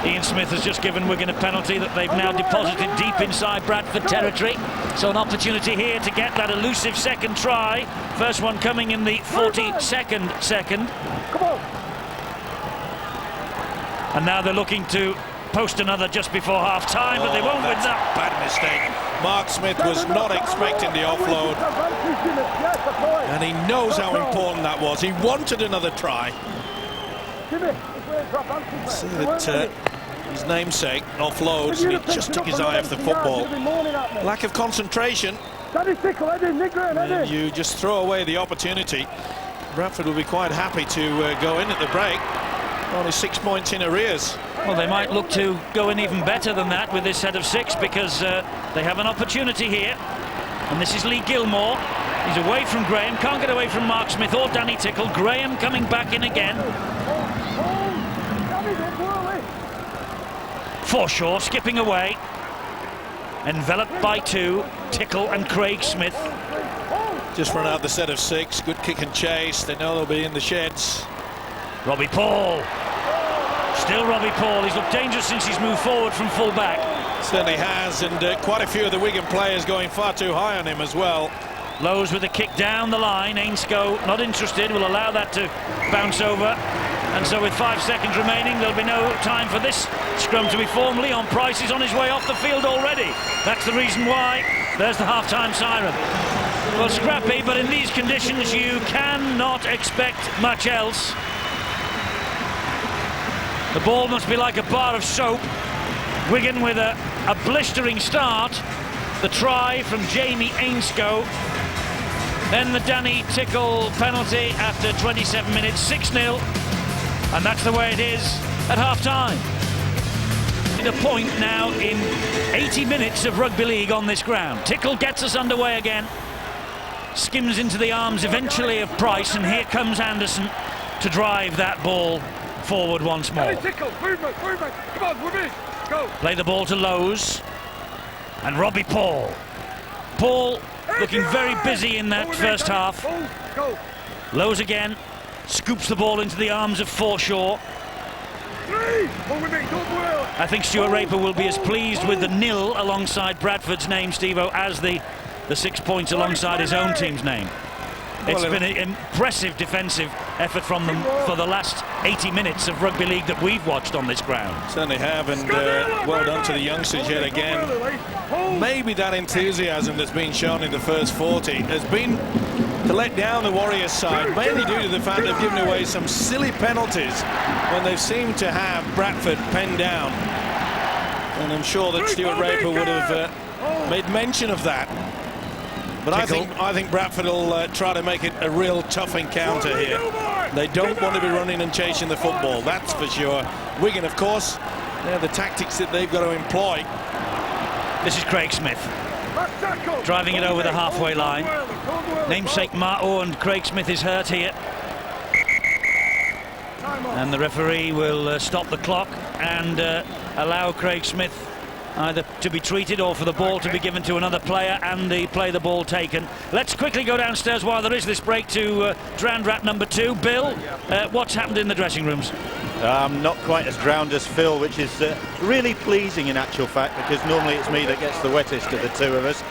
Ian Smith has just given Wigan a penalty that they've now deposited deep inside Bradford territory. So an opportunity here to get that elusive second try. First one coming in the 42nd second. Come on. And now they're looking to post another just before half-time, but they won't win that. Bad mistake. Mark Smith was not expecting the offload, and he knows how important that was. He wanted another try. See that his namesake offloads, and he just took his eye off the football. Lack of concentration, and you just throw away the opportunity. Bradford will be quite happy to go in at the break. Only 6 points in arrears. Well, they might look to go in even better than that with this set of 6, because they have an opportunity here. And this is Lee Gilmore. He's away from Graham, can't get away from Mark Smith or Danny Tickle. Graham coming back in again. Forshaw skipping away. Enveloped by 2, Tickle and Craig Smith. Just run out the set of 6. Good kick and chase. They know they'll be in the sheds. Robbie Paul. Still Robbie Paul. He's looked dangerous since he's moved forward from full back. Certainly has, and quite a few of the Wigan players going far too high on him as well. Lowe's with a kick down the line. Ainscough not interested, will allow that to bounce over. And so with 5 seconds remaining, there'll be no time for this scrum to be formally on. Price is on his way off the field already. That's the reason why. There's the half-time siren. Well, scrappy, but in these conditions you cannot expect much else. The ball must be like a bar of soap. Wigan with a blistering start. The try from Jamie Ainscough. Then the Danny Tickle penalty after 27 minutes, 6-0. And that's the way it is at half-time. A point now in 80 minutes of rugby league on this ground. Tickle gets us underway again. Skims into the arms eventually of Price, and here comes Anderson to drive that ball forward once more. Play the ball to Lowe's. And Robbie Paul. Paul looking very busy in that first half. Lowe's again. Scoops the ball into the arms of Forshaw. I think Stuart Raper will be as pleased with the 0 alongside Bradford's name, Steve-O, as the 6 points alongside his own team's name. It's been an impressive defensive effort from them for the last 80 minutes of rugby league that we've watched on this ground. Certainly have, and well done to the youngsters yet again. Maybe that enthusiasm that's been shown in the first 40 has been to let down the Warriors side, mainly due to the fact they've given away some silly penalties when they've seemed to have Bradford penned down. And I'm sure that Stuart Raper would have made mention of that. But I think Bradford will try to make it a real tough encounter here. They don't want to be running and chasing the football, that's for sure. Wigan, of course, they're the tactics that they've got to employ. This is Craig Smith driving it over the halfway line. Namesake Marto, and Craig Smith is hurt here. And the referee will stop the clock and allow Craig Smith either to be treated or for the ball to be given to another player, and the ball taken. Let's quickly go downstairs while there is this break to Drowned Rat number 2. Bill, what's happened in the dressing rooms? Not quite as drowned as Phil, which is really pleasing in actual fact, because normally it's me that gets the wettest of the two of us.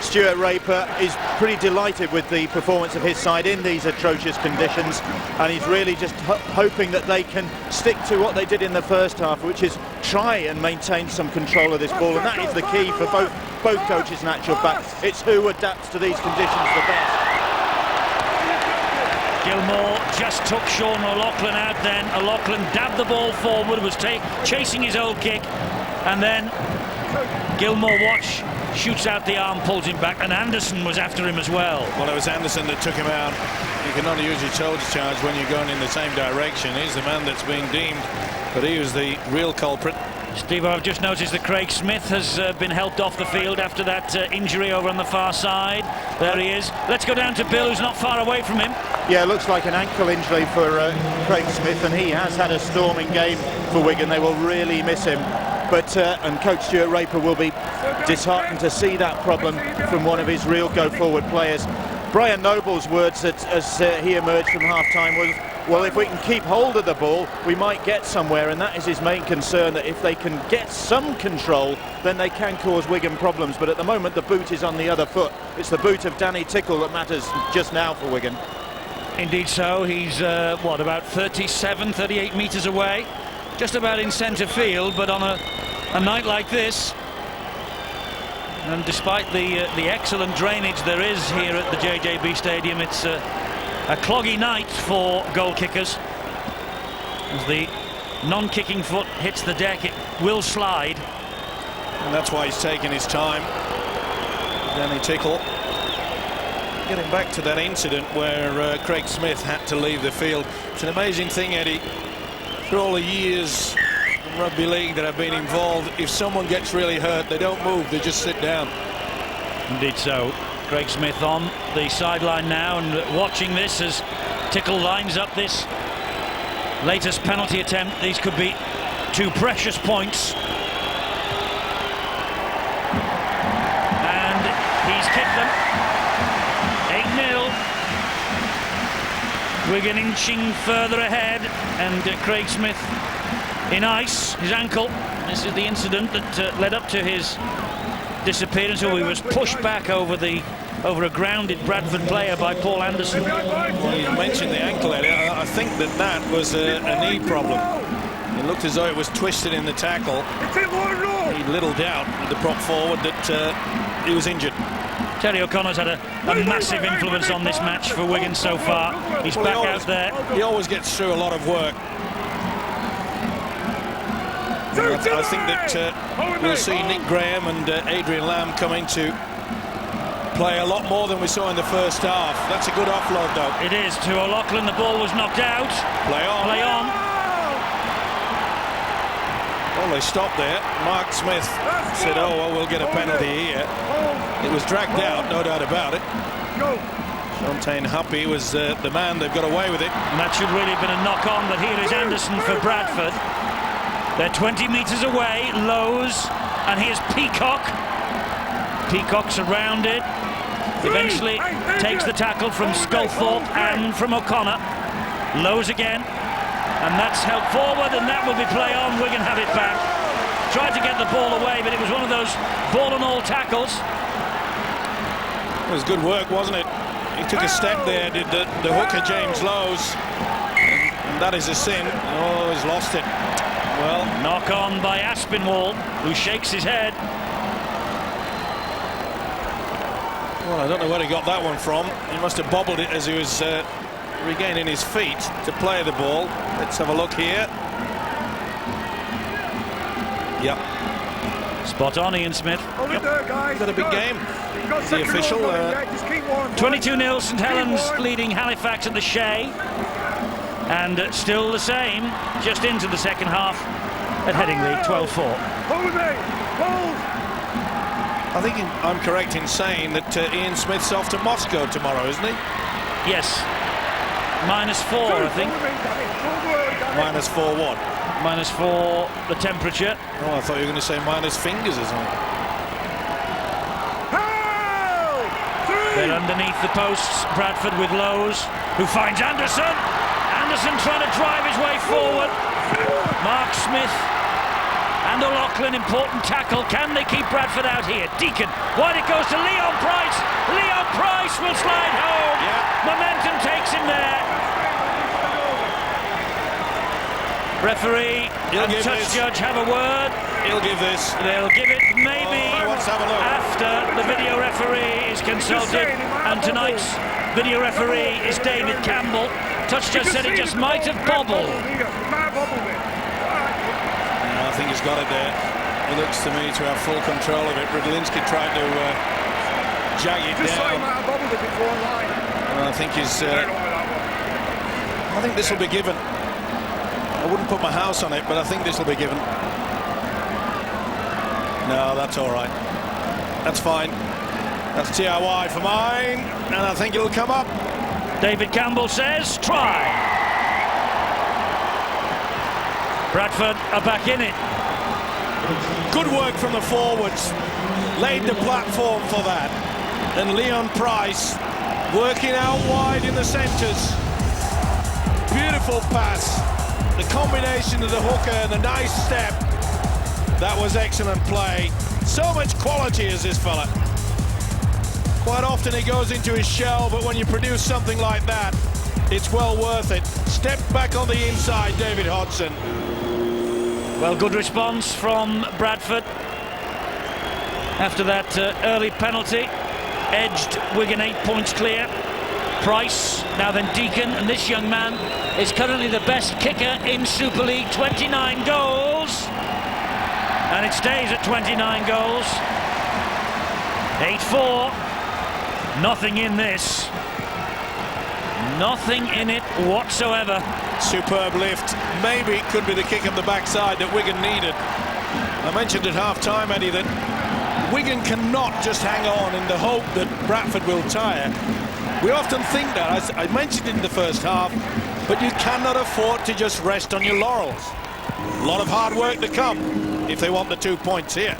Stuart Raper is pretty delighted with the performance of his side in these atrocious conditions, and he's really just hoping that they can stick to what they did in the first half, which is try and maintain some control of this ball, and that is the key for both coaches in actual fact. It's who adapts to these conditions the best. Gilmore just took Sean O'Loughlin out then. O'Loughlin dabbed the ball forward, was chasing his old kick, and then Gilmore shoots out the arm, pulls him back, and Anderson was after him as well. Well, it was Anderson that took him out. You can only use your shoulder charge when you're going in the same direction. He's the man that's being deemed, but he was the real culprit. Steve, I've just noticed that Craig Smith has been helped off the field after that injury over on the far side. There he is. Let's go down to Bill, who's not far away from him. Yeah, it looks like an ankle injury for Craig Smith, and he has had a storming game for Wigan. They will really miss him. But and coach Stuart Raper will be disheartened to see that problem from one of his real go-forward players. Brian Noble's words as he emerged from half-time was, well, if we can keep hold of the ball, we might get somewhere, and that is his main concern, that if they can get some control, then they can cause Wigan problems. But at the moment, the boot is on the other foot. It's the boot of Danny Tickle that matters just now for Wigan. Indeed so. He's, about 37, 38 metres away, just about in centre field, but on a night like this, and despite the excellent drainage there is here at the JJB Stadium, it's a cloggy night for goal kickers. As the non-kicking foot hits the deck, it will slide. And that's why he's taking his time. Danny Tickle. Getting back to that incident where Craig Smith had to leave the field. It's an amazing thing, Eddie. For all the years in rugby league that I've been involved, if someone gets really hurt, they don't move, they just sit down. Indeed so. Craig Smith on the sideline now and watching this as Tickle lines up this latest penalty attempt. These could be 2 precious points. And he's kicked them. 8-0. Wigan inching further ahead, and Craig Smith in ice, his ankle. This is the incident that led up to his disappearance, or he was pushed back over a grounded Bradford player by Paul Anderson. Well, you mentioned the ankle, Eddie. I think that was a knee problem. It looked as though it was twisted in the tackle. He little doubt, the prop forward, that he was injured. Terry O'Connor's had a massive influence on this match for Wigan so far. He's back out there. He always gets through a lot of work. I think that we'll see Nick Graham and Adrian Lamb coming to play a lot more than we saw in the first half. That's a good offload, though. It is to O'Loughlin. The ball was knocked out. Play on. Play on. Well, they stopped there. Mark Smith said, oh, well, we'll get a penalty here. It was dragged out, no doubt about it. Shantae Happy was the man. They've got away with it. And that should really have been a knock-on, but here is Anderson for Bradford. They're 20 metres away, Lowe's, and here's Peacock. Peacock surrounded, eventually takes the tackle from Sculthorpe and from O'Connor. Lowe's again, and that's helped forward, and that will be play on. Wigan have it back. Tried to get the ball away, but it was one of those ball-and-all tackles. It was good work, wasn't it? He took a step there, did the hooker James Lowe's, and that is a sin. Oh, he's lost it. Well, knock on by Aspinwall, who shakes his head. Well, I don't know where he got that one from. He must have bobbled it as he was regaining his feet to play the ball. Let's have a look here. Yep. Spot on, Ian Smith. Yep. Got a big game. The official. 22-0, St Helens leading Halifax at the Shea. And still the same, just into the second half at Headingley, 12-4. I think I'm correct in saying that Ian Smith's off to Moscow tomorrow, isn't he? Yes. -4, I think. -4 what? -4 the temperature. Oh, I thought you were going to say minus fingers or something. They're underneath the posts, Bradford with Lowe's, who finds Anderson. Anderson trying to drive his way forward. Mark Smith and O'Loughlin, important tackle. Can they keep Bradford out here? Deacon, wide it goes to Leon Price. Leon Price will slide home. Yeah. Momentum takes him there. Referee and touch judge have a word. He'll give this. They'll give it maybe after the video referee is consulted. And tonight's video referee is David Campbell. Touch judge said it just might have bobbled. Yeah, I think he's got it there. He looks to me to have full control of it. Rydlinski tried to jag it down. And I think he's. I think this will be given. I wouldn't put my house on it, but I think this will be given. No, that's all right. That's fine. That's TIY for mine, and I think it'll come up. David Campbell says, try. Bradford are back in it. Good work from the forwards. Laid the platform for that. And Leon Price Working out wide in the centres. Beautiful pass. The combination of the hooker and the nice step. That was excellent play. So much quality is this fella. Quite often he goes into his shell, but when you produce something like that, it's well worth it. Step back on the inside, David Hodgson. Well, good response from Bradford after that early penalty. Edged Wigan 8 points clear. Price, now then Deacon, and this young man is currently the best kicker in Super League, 29 goals. And it stays at 29 goals. 8-4. Nothing in this. Nothing in it whatsoever. Superb lift. Maybe it could be the kick up the backside that Wigan needed. I mentioned at half-time, Eddie, that Wigan cannot just hang on in the hope that Bradford will tire. We often think that, as I mentioned in the first half, but you cannot afford to just rest on your laurels. A lot of hard work to come if they want the 2 points here.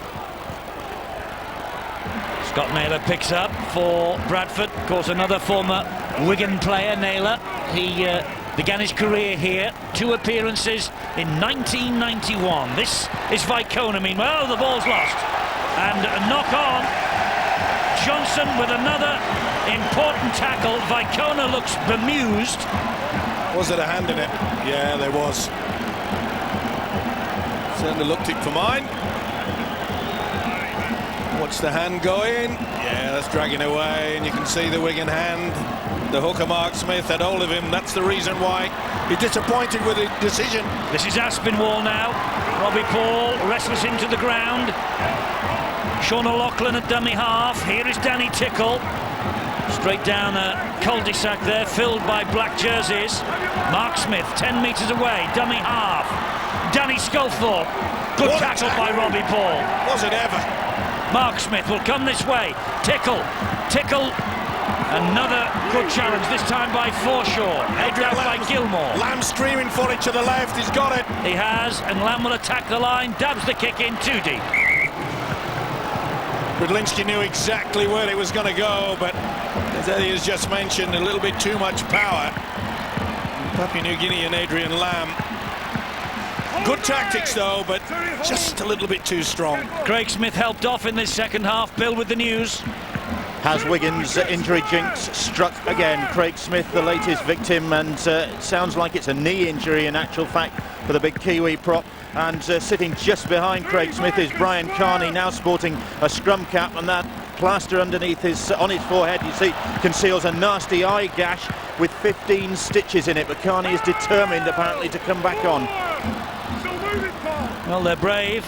Scott Naylor picks up for Bradford. Of course, another former Wigan player, Naylor. He began his career here. 2 appearances in 1991. This is Vicona, meanwhile. The ball's lost. And a knock on. Johnson with another important tackle. Vicona looks bemused. Was there a hand in it? Yeah, there was. Certainly looked it for mine. Watch the hand go in. Yeah, that's dragging away, and you can see the Wigan hand. The hooker Mark Smith had hold of him. That's the reason why he's disappointed with the decision. This is Aspinwall now. Robbie Paul wrestles him to the ground. Sean O'Loughlin at dummy half. Here is Danny Tickle. Straight down a cul-de-sac there, filled by black jerseys. Mark Smith, 10 metres away, dummy half. Danny Sculthorpe. Good tackle by Robbie Paul. Was it ever? Mark Smith will come this way. Tickle. Another good challenge, this time by Forshaw. Headed out by Gilmore. Lamb screaming for it to the left. He's got it. He has, and Lamb will attack the line. Dabs the kick in too deep. Bradlinski knew exactly where it was going to go, but as Eddie has just mentioned, a little bit too much power. Papua New Guinea and Adrian Lamb. Good tactics though, but just a little bit too strong. Craig Smith helped off in this second half. Bill with the news. Has Wigan's injury jinx struck again? Craig Smith, the latest victim, and it sounds like it's a knee injury in actual fact for the big Kiwi prop. And sitting just behind Craig Smith is Brian Carney, now sporting a scrum cap, and that plaster underneath his on his forehead, you see, conceals a nasty eye gash with 15 stitches in it. But Carney is determined apparently to come back on. Well, they're brave,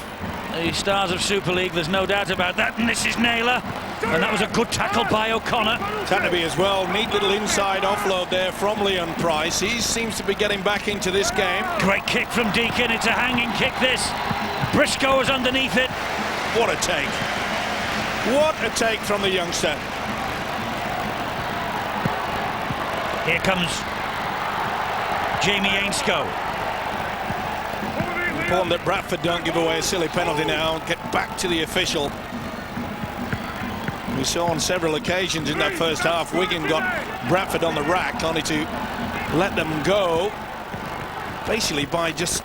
the stars of Super League, there's no doubt about that. And this is Naylor, and that was a good tackle by O'Connor. Tannaby as well, neat little inside offload there from Leon Price. He seems to be getting back into this game. Great kick from Deacon, it's a hanging kick this. Briscoe is underneath it. What a take. What a take from the youngster. Here comes Jamie Ainscoe. Important that Bradford don't give away a silly penalty now and get back to the official. We saw on several occasions in that first half Wigan got Bradford on the rack, only to let them go basically by just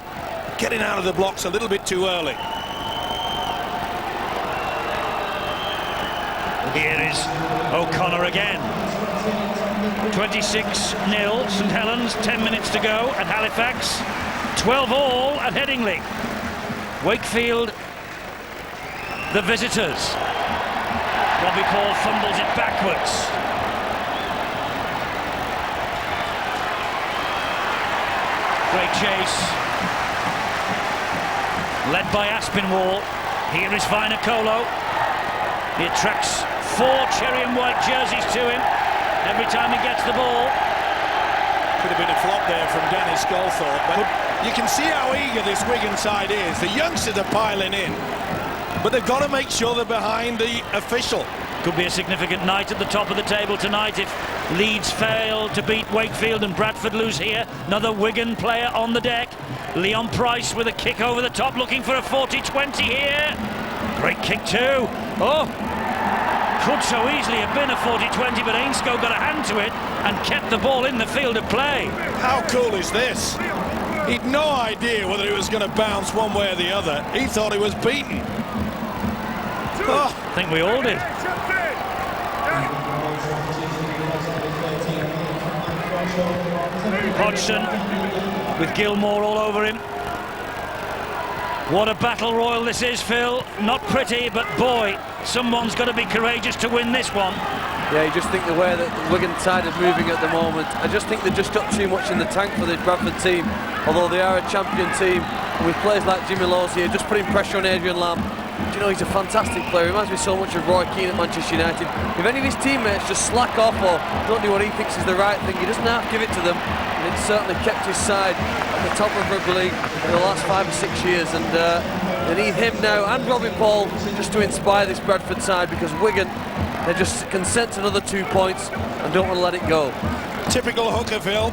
getting out of the blocks a little bit too early. Here is O'Connor again. 26-0 St Helens, 10 minutes to go at Halifax. 12 all at Headingley. Wakefield, the visitors. Robbie Paul fumbles it backwards. Great chase. Led by Aspinwall. Here is Vainicolo. He attracts 4 cherry and white jerseys to him every time he gets the ball. Could have been a flop there from Danny Sculthorpe, but you can see how eager this Wigan side is. The youngsters are piling in, but they've got to make sure they're behind the official. Could be a significant night at the top of the table tonight if Leeds fail to beat Wakefield and Bradford lose here. Another Wigan player on the deck. Leon Price with a kick over the top, looking for a 40-20 here. Great kick too. Oh, could so easily have been a 40-20, but Ainscough got a hand to it and kept the ball in the field of play. How cool is this? He'd no idea whether it was going to bounce one way or the other. He thought he was beaten. Oh. I think we all did. Hodgson with Gilmore all over him. What a battle royal this is, Phil. Not pretty, but boy, someone's got to be courageous to win this one. Yeah, you just think the way that Wigan tide are moving at the moment, I just think they've just got too much in the tank for this Bradford team. Although they are a champion team, with players like Jimmy Lawes here, just putting pressure on Adrian Lamb. Do you know, he's a fantastic player. He reminds me so much of Roy Keane at Manchester United. If any of his teammates just slack off or don't do what he thinks is the right thing, he doesn't have to give it to them. And it's certainly kept his side at the top of rugby league in the last 5 or 6 years. And they need him now and Robin Paul just to inspire this Bradford side, because Wigan, they just can sense another 2 points and don't want to let it go. Typical hooker, Phil.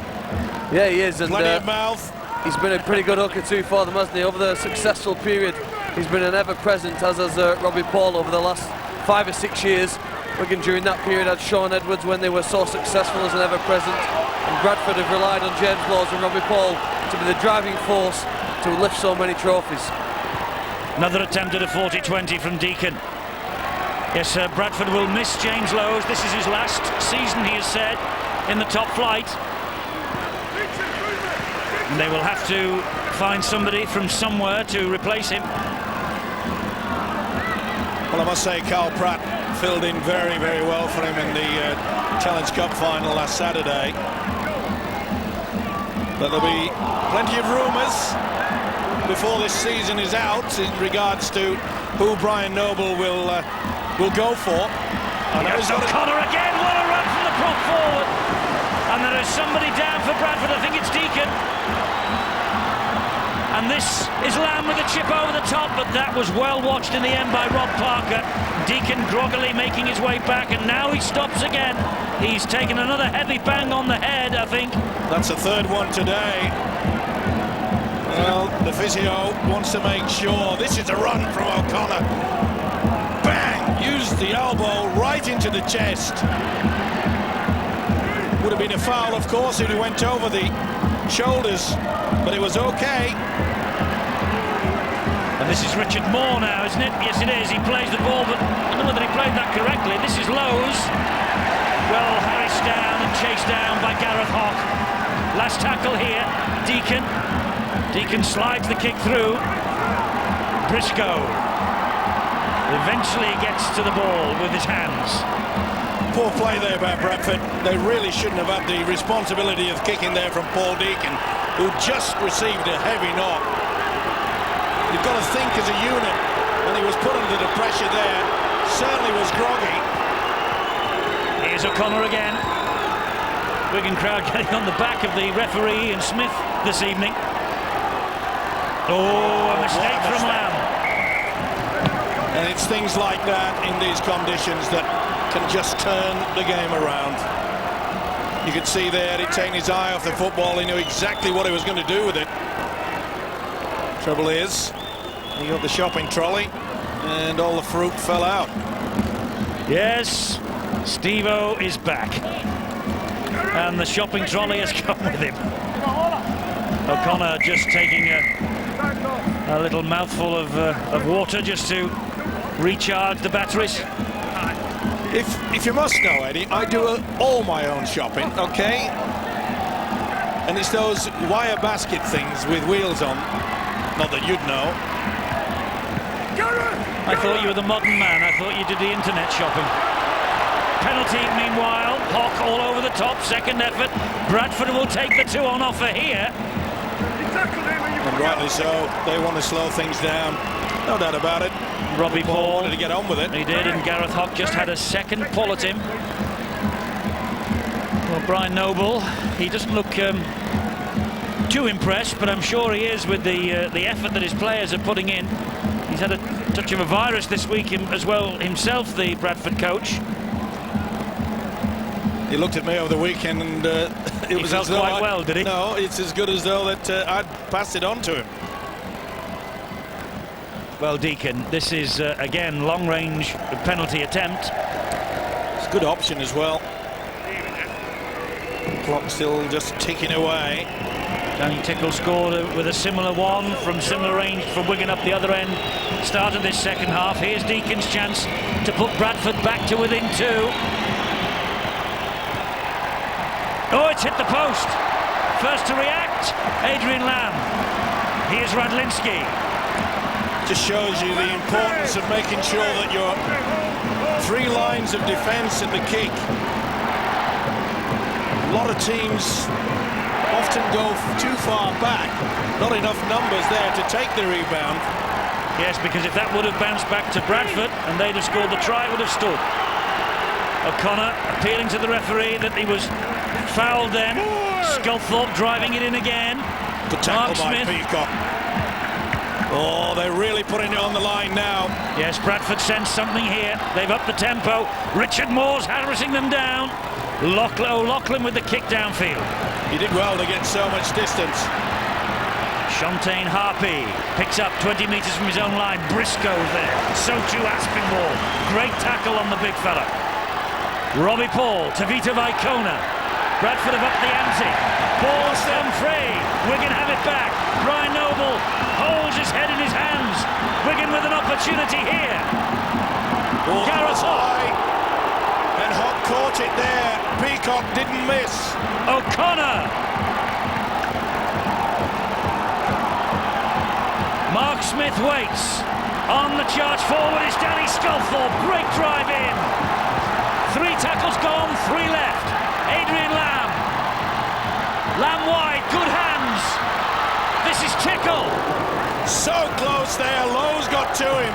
Yeah, he is. And plenty of mouth. He's been a pretty good hooker too for them, hasn't he? Over the successful period, he's been an ever-present, as has Robbie Paul over the last 5 or 6 years. Wigan during that period had Sean Edwards when they were so successful as an ever-present, and Bradford have relied on James Lawes and Robbie Paul to be the driving force to lift so many trophies. Another attempt at a 40-20 from Deacon. Yes, Bradford will miss James Lawes. This is his last season, he has said, in the top flight. And they will have to find somebody from somewhere to replace him. Well, I must say Carl Pratt filled in very, very well for him in the Challenge Cup final last Saturday. But there'll be plenty of rumours before this season is out in regards to who Brian Noble will go for. Yes, O'Connor again, what a run from the prop forward. And there is somebody down for Bradford, I think it's Deacon. And this is Lamb with a chip over the top, but that was well watched in the end by Rob Parker. Deacon groggily making his way back, and now he stops again. He's taken another heavy bang on the head, I think. That's the third one today. Well, the physio wants to make sure. This is a run from O'Connor. Bang! Used the elbow right into the chest. Would have been a foul, of course, if he went over the shoulders, but it was okay. And this is Richard Moore now, isn't it? Yes, it is. He plays the ball, but I don't know whether he played that correctly. This is Lawes. Well, harassed down and chased down by Gareth Hock. Last tackle here, Deacon. Deacon slides the kick through. Briscoe eventually gets to the ball with his hands. Poor play there by Bradford. They really shouldn't have had the responsibility of kicking there from Paul Deacon, who just received a heavy knock. You've got to think as a unit, when he was put under the pressure there, certainly was groggy. Here's O'Connor again. Wigan crowd getting on the back of the referee Ian Smith this evening. Oh, a mistake from Lamb. And it's things like that in these conditions that can just turn the game around. You could see there he'd taken his eye off the football. He knew exactly what he was going to do with it. Trouble is, he got the shopping trolley and all the fruit fell out. Yes, Steve-O is back. And the shopping trolley has come with him. O'Connor just taking a little mouthful of water just to recharge the batteries. If you must know, Eddie, I do all my own shopping, okay? And it's those wire basket things with wheels on. Not that you'd know. I thought you were the modern man. I thought you did the internet shopping. Penalty, meanwhile. Hock all over the top. Second effort. Bradford will take the 2 on offer here. And rightly so. They want to slow things down. No doubt about it. Robbie Paul wanted to get on with it. He did, and Gareth Hock just had a second pull at him. Well, Brian Noble, he doesn't look too impressed, but I'm sure he is with the effort that his players are putting in. He's had a touch of a virus this week as well himself, the Bradford coach. He looked at me over the weekend and it was felt quite well, did he? No, it's as good as though that I'd passed it on to him. Well, Deacon, this is again long-range penalty attempt. Good option as well. Clock still just ticking away. Danny Tickle scored with a similar one from similar range from Wigan up the other end. Started this second half. Here's Deacon's chance to put Bradford back to within 2. Oh, it's hit the post. First to react, Adrian Lamb. Here's Radlinski. Just shows you the importance of making sure that your 3 lines of defence at the kick. A lot of teams often go too far back, not enough numbers there to take the rebound. Yes, because if that would have bounced back to Bradford and they'd have scored the try, it would have stood. O'Connor appealing to the referee that he was fouled then. Sculthorpe driving it in again. Good tackle Mark by Smith. Peacock. Oh, they're really putting it on the line now. Yes, Bradford sensed something here. They've upped the tempo. Richard Moore's harassing them down. O'Loughlin with the kick downfield. He did well to get so much distance. Shontaine Harpy picks up 20 metres from his own line. Briscoe there. So too Aspinwall. Great tackle on the big fella. Robbie Paul to Vita Vicona. Bradford have upped the ante. Ball's thrown free. Wigan have it back. Brian Noble holds his head in his hands. Wigan with an opportunity here. Gareth high. And Hock caught it there. Peacock didn't miss. O'Connor. Mark Smith waits. On the charge forward is Danny Sculthorpe. Great drive in. 3 tackles gone, 3 left. Adrian Lamb. Lamb wide, good hands. This is Tickle. So close there, Lowe's got to him.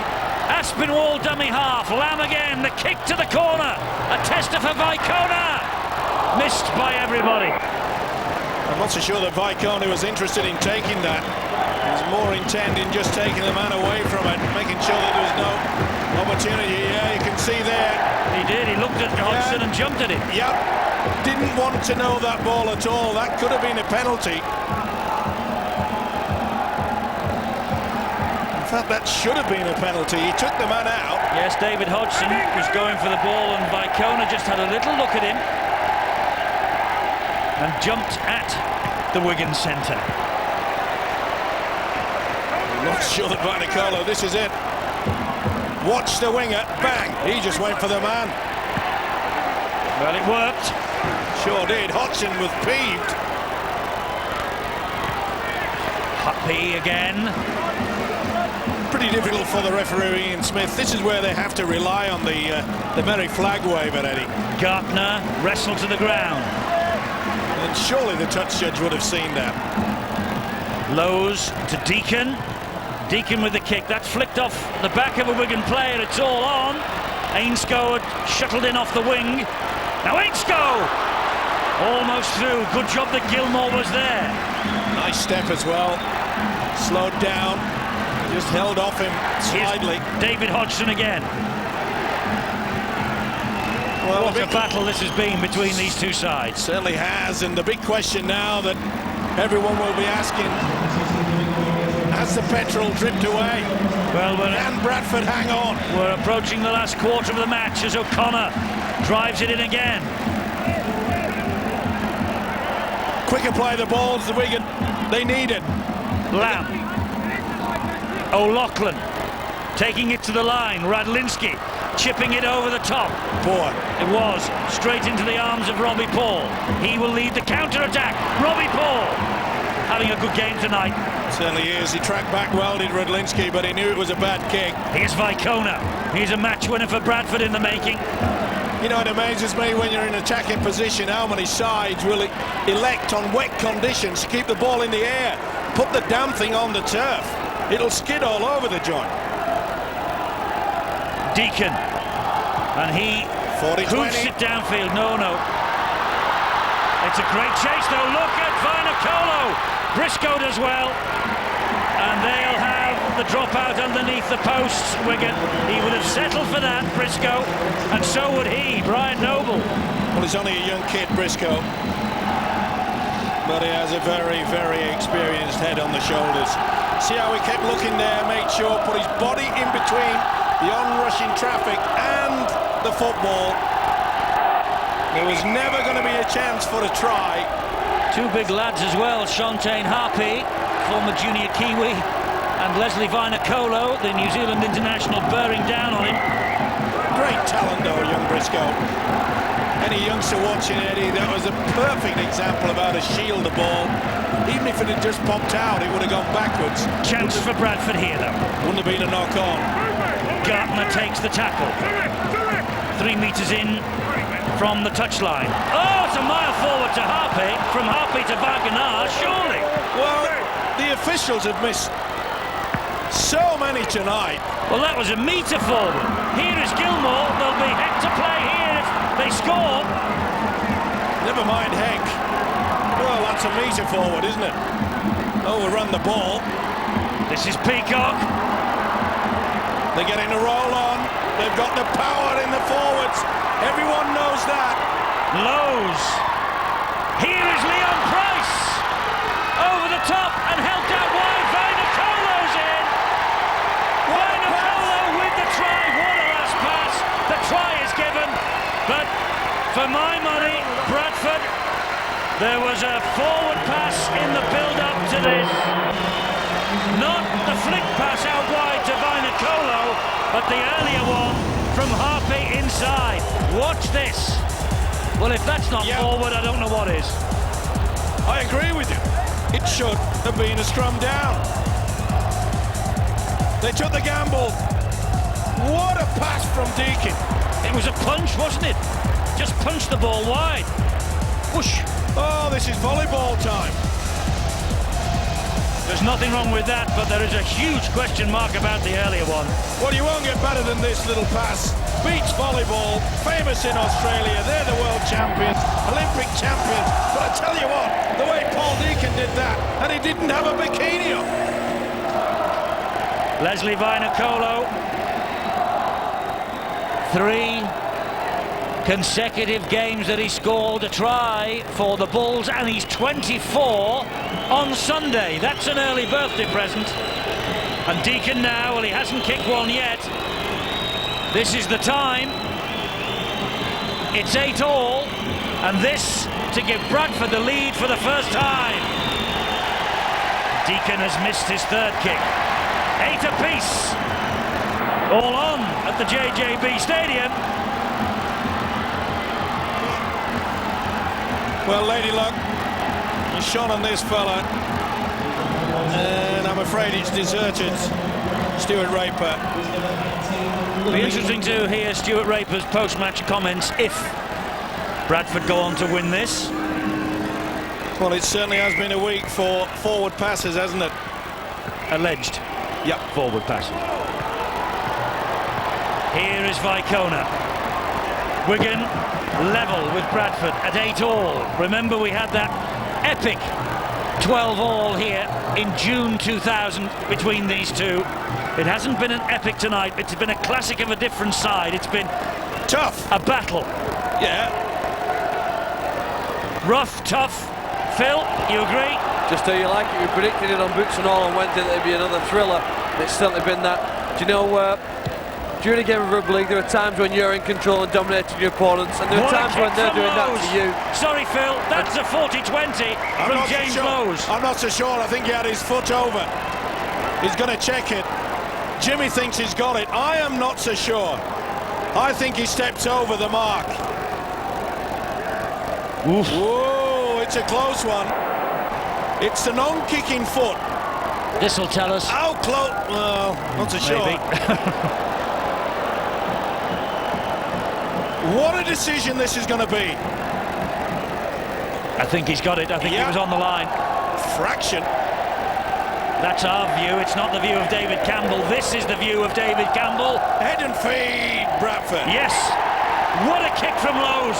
Aspinwall dummy half, Lamb again, the kick to the corner. A tester for Vicona. Missed by everybody. I'm not so sure that Vicona was interested in taking that. He was more intent in just taking the man away from it, making sure that there was no opportunity. Yeah, you can see there. He did, he looked at Hodgson and jumped at it. Yep, didn't want to know that ball at all. That could have been a penalty. In fact, that should have been a penalty. He took the man out. Yes, David Hodgson was going for the ball and Vicona just had a little look at him and jumped at the Wigan centre. I'm not sure that Vanicola, this is it. Watch the winger, bang, he just went for the man. Well, it worked. Sure did, Hodgson was peeved. Huppy again. Pretty difficult for the referee Ian Smith. This is where they have to rely on the merry flag waver, Eddie. Gartner wrestled to the ground. And surely the touch judge would have seen that. Lowe's to Deacon. Deacon with the kick. That's flicked off the back of a Wigan player. It's all on. Ainscoe had shuttled in off the wing. Now Ainscoe! Almost through. Good job that Gilmore was there. Nice step as well. Slowed down. Just held off him slightly. Here's David Hodgson again. Well, what a battle this has been between these two sides. Certainly has, and the big question now that everyone will be asking, has the petrol dripped away? Well, can Bradford hang on? We're approaching the last quarter of the match as O'Connor drives it in again. Quicker play the balls, the Wigan, they need it. Lamb. O'Loughlin taking it to the line. Radlinski chipping it over the top. Poor. It was straight into the arms of Robbie Paul. He will lead the counter-attack. Robbie Paul having a good game tonight. Certainly is. He tracked back well, did Radlinski, but he knew it was a bad kick. Here's Vicona. He's a match winner for Bradford in the making. You know, it amazes me when you're in attacking position how many sides will elect on wet conditions to keep the ball in the air. Put the damn thing on the turf. It'll skid all over the joint. Deacon. And he 40-20. hoofs it downfield. No. It's a great chase, though. Look at Vanicola. Briscoe does well. And they'll have the dropout underneath the posts, Wigan. He would have settled for that, Briscoe. And so would he, Brian Noble. Well, he's only a young kid, Briscoe. But he has a very, very experienced head on the shoulders. See how he kept looking there, made sure, put his body in between the onrushing traffic and the football. There was never going to be a chance for a try. Two big lads as well, Shontaine Harpy, former junior Kiwi, and Leslie Vinacolo, the New Zealand international, bearing down on him. Great talent though, young Briscoe. Any youngster watching Eddie, that was a perfect example of how to shield the ball. Even if it had just popped out, it would have gone backwards. Chance for Bradford here though. Wouldn't have been a knock-on. Gartner takes the tackle. 3 metres in from the touchline. Oh, it's a mile forward to Harpy. From Harpy to Wagner, surely. Well, the officials have missed so many tonight. Well, that was a metre forward. Here is Gilmore. There'll be heck to play here if they score. Never mind heck. Well, that's a metre forward, isn't it? Overrun the ball. This is Peacock. They're getting a roll on. They've got the power in the forwards. Everyone knows that. Lowe's. Here is Leon Price. Over the top and helped out wide. Vinacolo's in. Vinacolo with the try. What a last pass. The try is given. But for my money, Bradford, there was a forward pass in the build-up to this. Not the flick pass out wide to Vinacolo, but the earlier one from Harpy inside. Watch this. Well, if that's not forward, I don't know what is. I agree with you. It should have been a scrum down. They took the gamble. What a pass from Deakin. It was a punch, wasn't it? Just punched the ball wide. Whoosh. Oh, this is volleyball time. There's nothing wrong with that, but there is a huge question mark about the earlier one. Well, you won't get better than this little pass. Beach volleyball, famous in Australia. They're the world champions, Olympic champions. But I tell you what, the way Paul Deakin did that, and he didn't have a bikini on. Leslie Vinacolo. 3 consecutive games that he scored a try for the Bulls, and he's 24 on Sunday. That's an early birthday present. And Deakin now, well, he hasn't kicked one yet. This is the time. It's 8-all, and this to give Bradford the lead for the first time. Deakin has missed his third kick. 8 apiece. All on at the JJB Stadium. Well, Lady Luck has shone on this fella, and I'm afraid it's deserted Stuart Raper. It'll be interesting to hear Stuart Raper's post-match comments if Bradford go on to win this. Well, it certainly has been a week for forward passes, hasn't it? Alleged. Yep. Forward passes. Here is Vicona. Wigan level with Bradford at 8-all. Remember, we had that epic 12-all here in June 2000 between these two. It hasn't been an epic tonight. It's been a classic of a different side. It's been tough. A battle. Yeah. Rough, tough. Phil, you agree? Just how you like it. We predicted it on Boots and All on Wednesday that it'd be another thriller. It's certainly been that. Do you know, during a game of rugby league, there are times when you're in control and dominating your opponents, and there are times when they're doing that to you. Sorry, Phil, that's a 40-20 from James Lowe's. I'm not so sure. I think he had his foot over. He's going to check it. Jimmy thinks he's got it. I am not so sure. I think he stepped over the mark. Oof. Whoa, it's a close one. It's the non-kicking foot. This will tell us. How close? Well, not so sure. What a decision this is going to be. I think he's got it. I think he was on the line. Fraction. That's our view. It's not the view of David Campbell. This is the view of David Campbell. Head and feed, Bradford. Yes. What a kick from Lowe's.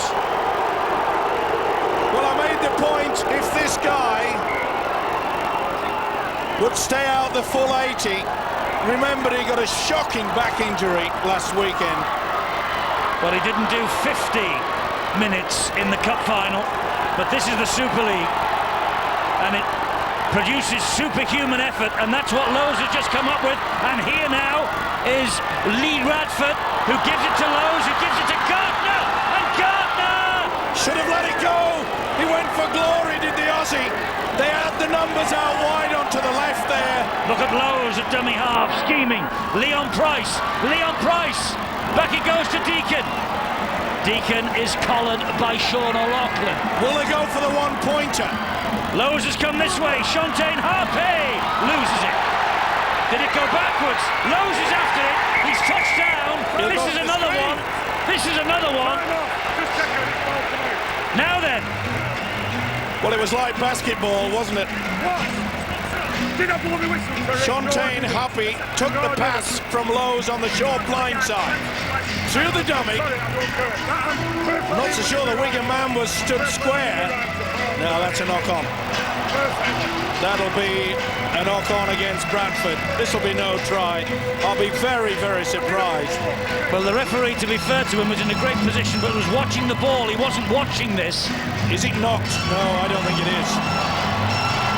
Well, I made the point, if this guy would stay out the full 80, remember he got a shocking back injury last weekend. Well, he didn't do 50 minutes in the cup final, but this is the Super League, and it produces superhuman effort, and that's what Lowe's has just come up with. And here now is Lee Radford, who gives it to Lowe's, who gives it to Gartner, and Gartner should have let it go. He went for glory, did the Aussie. They had the numbers out wide onto the left there. Look at Lowe's at dummy half, scheming. Leon Price. Back it goes to Deacon. Deacon is collared by Sean O'Loughlin. Will they go for the one-pointer? Lowe's has come this way. Shantaine Harpay loses it. Did it go backwards? Lowe's is after it. He's touched down. This is another one. Now then. Well, it was like basketball, wasn't it? Shantaine Huppy took the pass from Lowe's on the short blind side. Through the dummy. I'm not so sure the Wigan man was stood square. No, that's a knock-on. That'll be a knock-on against Bradford. This will be no try. I'll be very, very surprised. Well, the referee, to be fair to him, was in a great position, but was watching the ball. He wasn't watching this. Is it knocked? No, I don't think it is.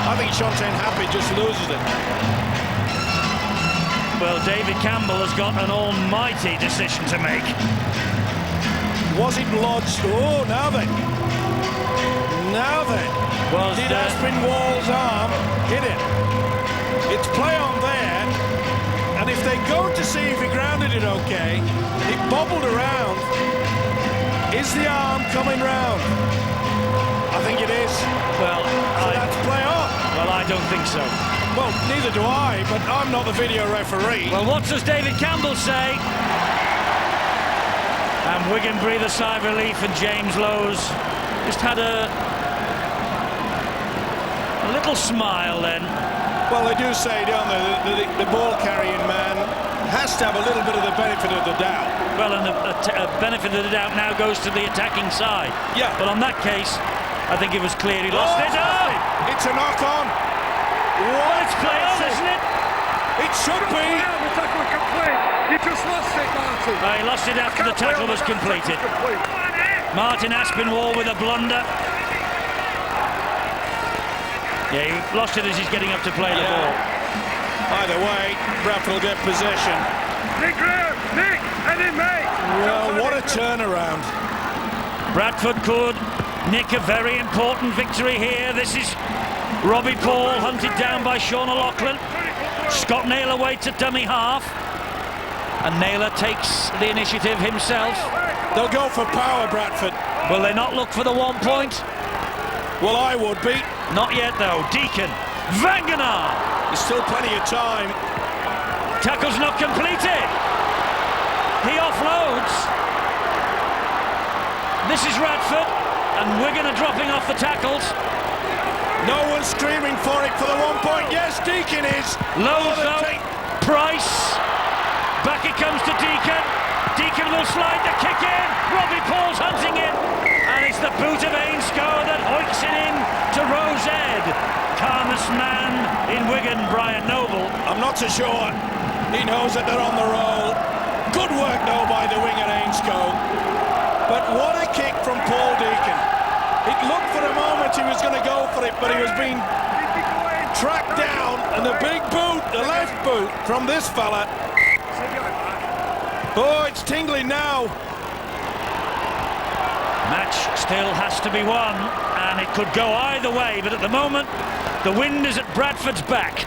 I think Shantaine Happy just loses it. Well, David Campbell has got an almighty decision to make. Was it lodged? Oh, now then. Did Aspinwall's arm hit it? It's play on there, and if they go to see if he grounded it okay, it bobbled around. Is the arm coming round? I think it is. Well, that's play on. Well, I don't think so. Well, neither do I, but I'm not the video referee. Well, what does David Campbell say? And Wigan breathe a sigh of relief, and James Lowe's just had a little smile then. Well, they do say, don't they, the ball-carrying man has to have a little bit of the benefit of the doubt. Well, and the benefit of the doubt now goes to the attacking side. Yeah. But on that case, I think it was clear he lost it. Oh! It's a knock-on. Well, it's play on, isn't it? It should be. The tackle complete. You just lost it, Martin. He lost it after the tackle was completed. Martin Aspinwall with a blunder. Yeah, he lost it as he's getting up to play the ball. Either way, Bradford will get possession. Nick, Eddie, mate. Well, what a turnaround. Bradford could nick a very important victory here. This is Robbie Paul hunted down by Sean O'Loughlin. Scott Naylor waits at dummy half, and Naylor takes the initiative himself. They'll go for power, Bradford. Will they not look for the 1 point? Well, I would be. Not yet though. Deacon, Vangenaar. There's still plenty of time. Tackle's not completed. He offloads. This is Radford, and Wigan are dropping off the tackles. No one's screaming for it for the 1 point. Yes, Deacon is. Lowe's though. Price. Back it comes to Deacon. Deacon will slide the kick in. Robbie Paul's hunting it. And it's the boot of Ainscough that hoiks it in to Rose Ed. Calmest man in Wigan, Brian Noble. I'm not so sure. He knows that they're on the roll. Good work, though, by the winger Ainscough. But what a kick from Paul Deacon. It looked for a moment he was going to go for it, but he was being tracked down, and the big boot, the left boot from this fella. Oh, it's tingling now. Match still has to be won, and it could go either way, but at the moment the wind is at Bradford's back,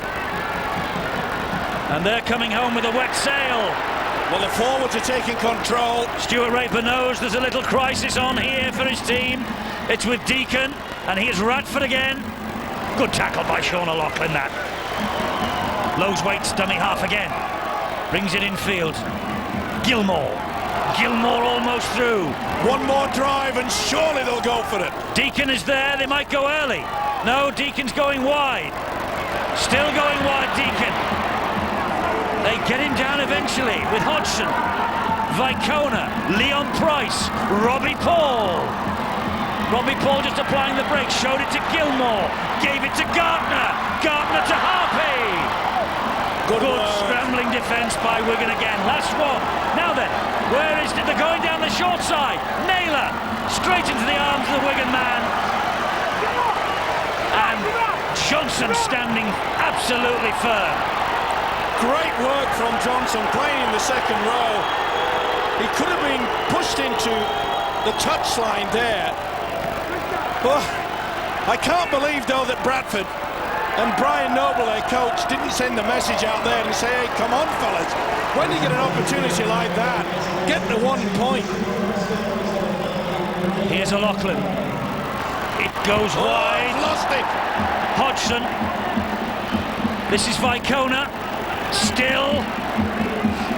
and they're coming home with a wet sail. Well, the forwards are taking control. Stuart Raper knows there's a little crisis on here for his team. It's with Deacon, and here's Radford again. Good tackle by Sean O'Loughlin, that. Lowe's waits, dummy half again. Brings it infield. Gilmore almost through. One more drive and surely they'll go for it. Deacon is there, they might go early. No, Deacon's going wide. Still going wide, Deacon. They get him down eventually with Hodgson, Vicona, Leon Price, Robbie Paul. Robbie Paul just applying the brakes, showed it to Gilmore, gave it to Gartner to Harpy. Good scrambling defence by Wigan again. Last one. Now then, where is it? They're going down the short side. Naylor straight into the arms of the Wigan man. And Johnson standing absolutely firm. Great work from Johnson playing in the second row. He could have been pushed into the touchline there, Oh, I can't believe, though, that Bradford and Brian Noble, their coach, didn't send the message out there and say, hey, come on, fellas. When you get an opportunity like that, get the 1 point. Here's O'Loughlin. It goes wide. Lost it. Hodgson. This is Vicona. Still.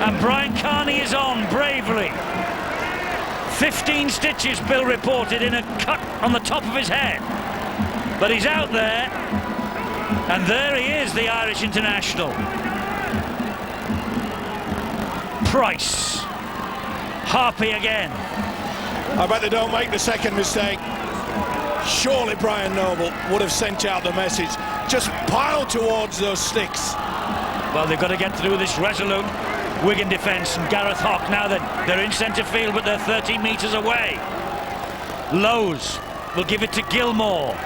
And Brian Carney is on bravely. 15 stitches, Bill reported, in a cut on the top of his head. But he's out there. And there he is, the Irish international. Price. Harpy again. I bet they don't make the second mistake. Surely Brian Noble would have sent out the message. Just pile towards those sticks. Well, they've got to get through this resolute Wigan defence, and Gareth Hock, now that they're in centre field, but they're 30 metres away. Lowe's will give it to Gilmore.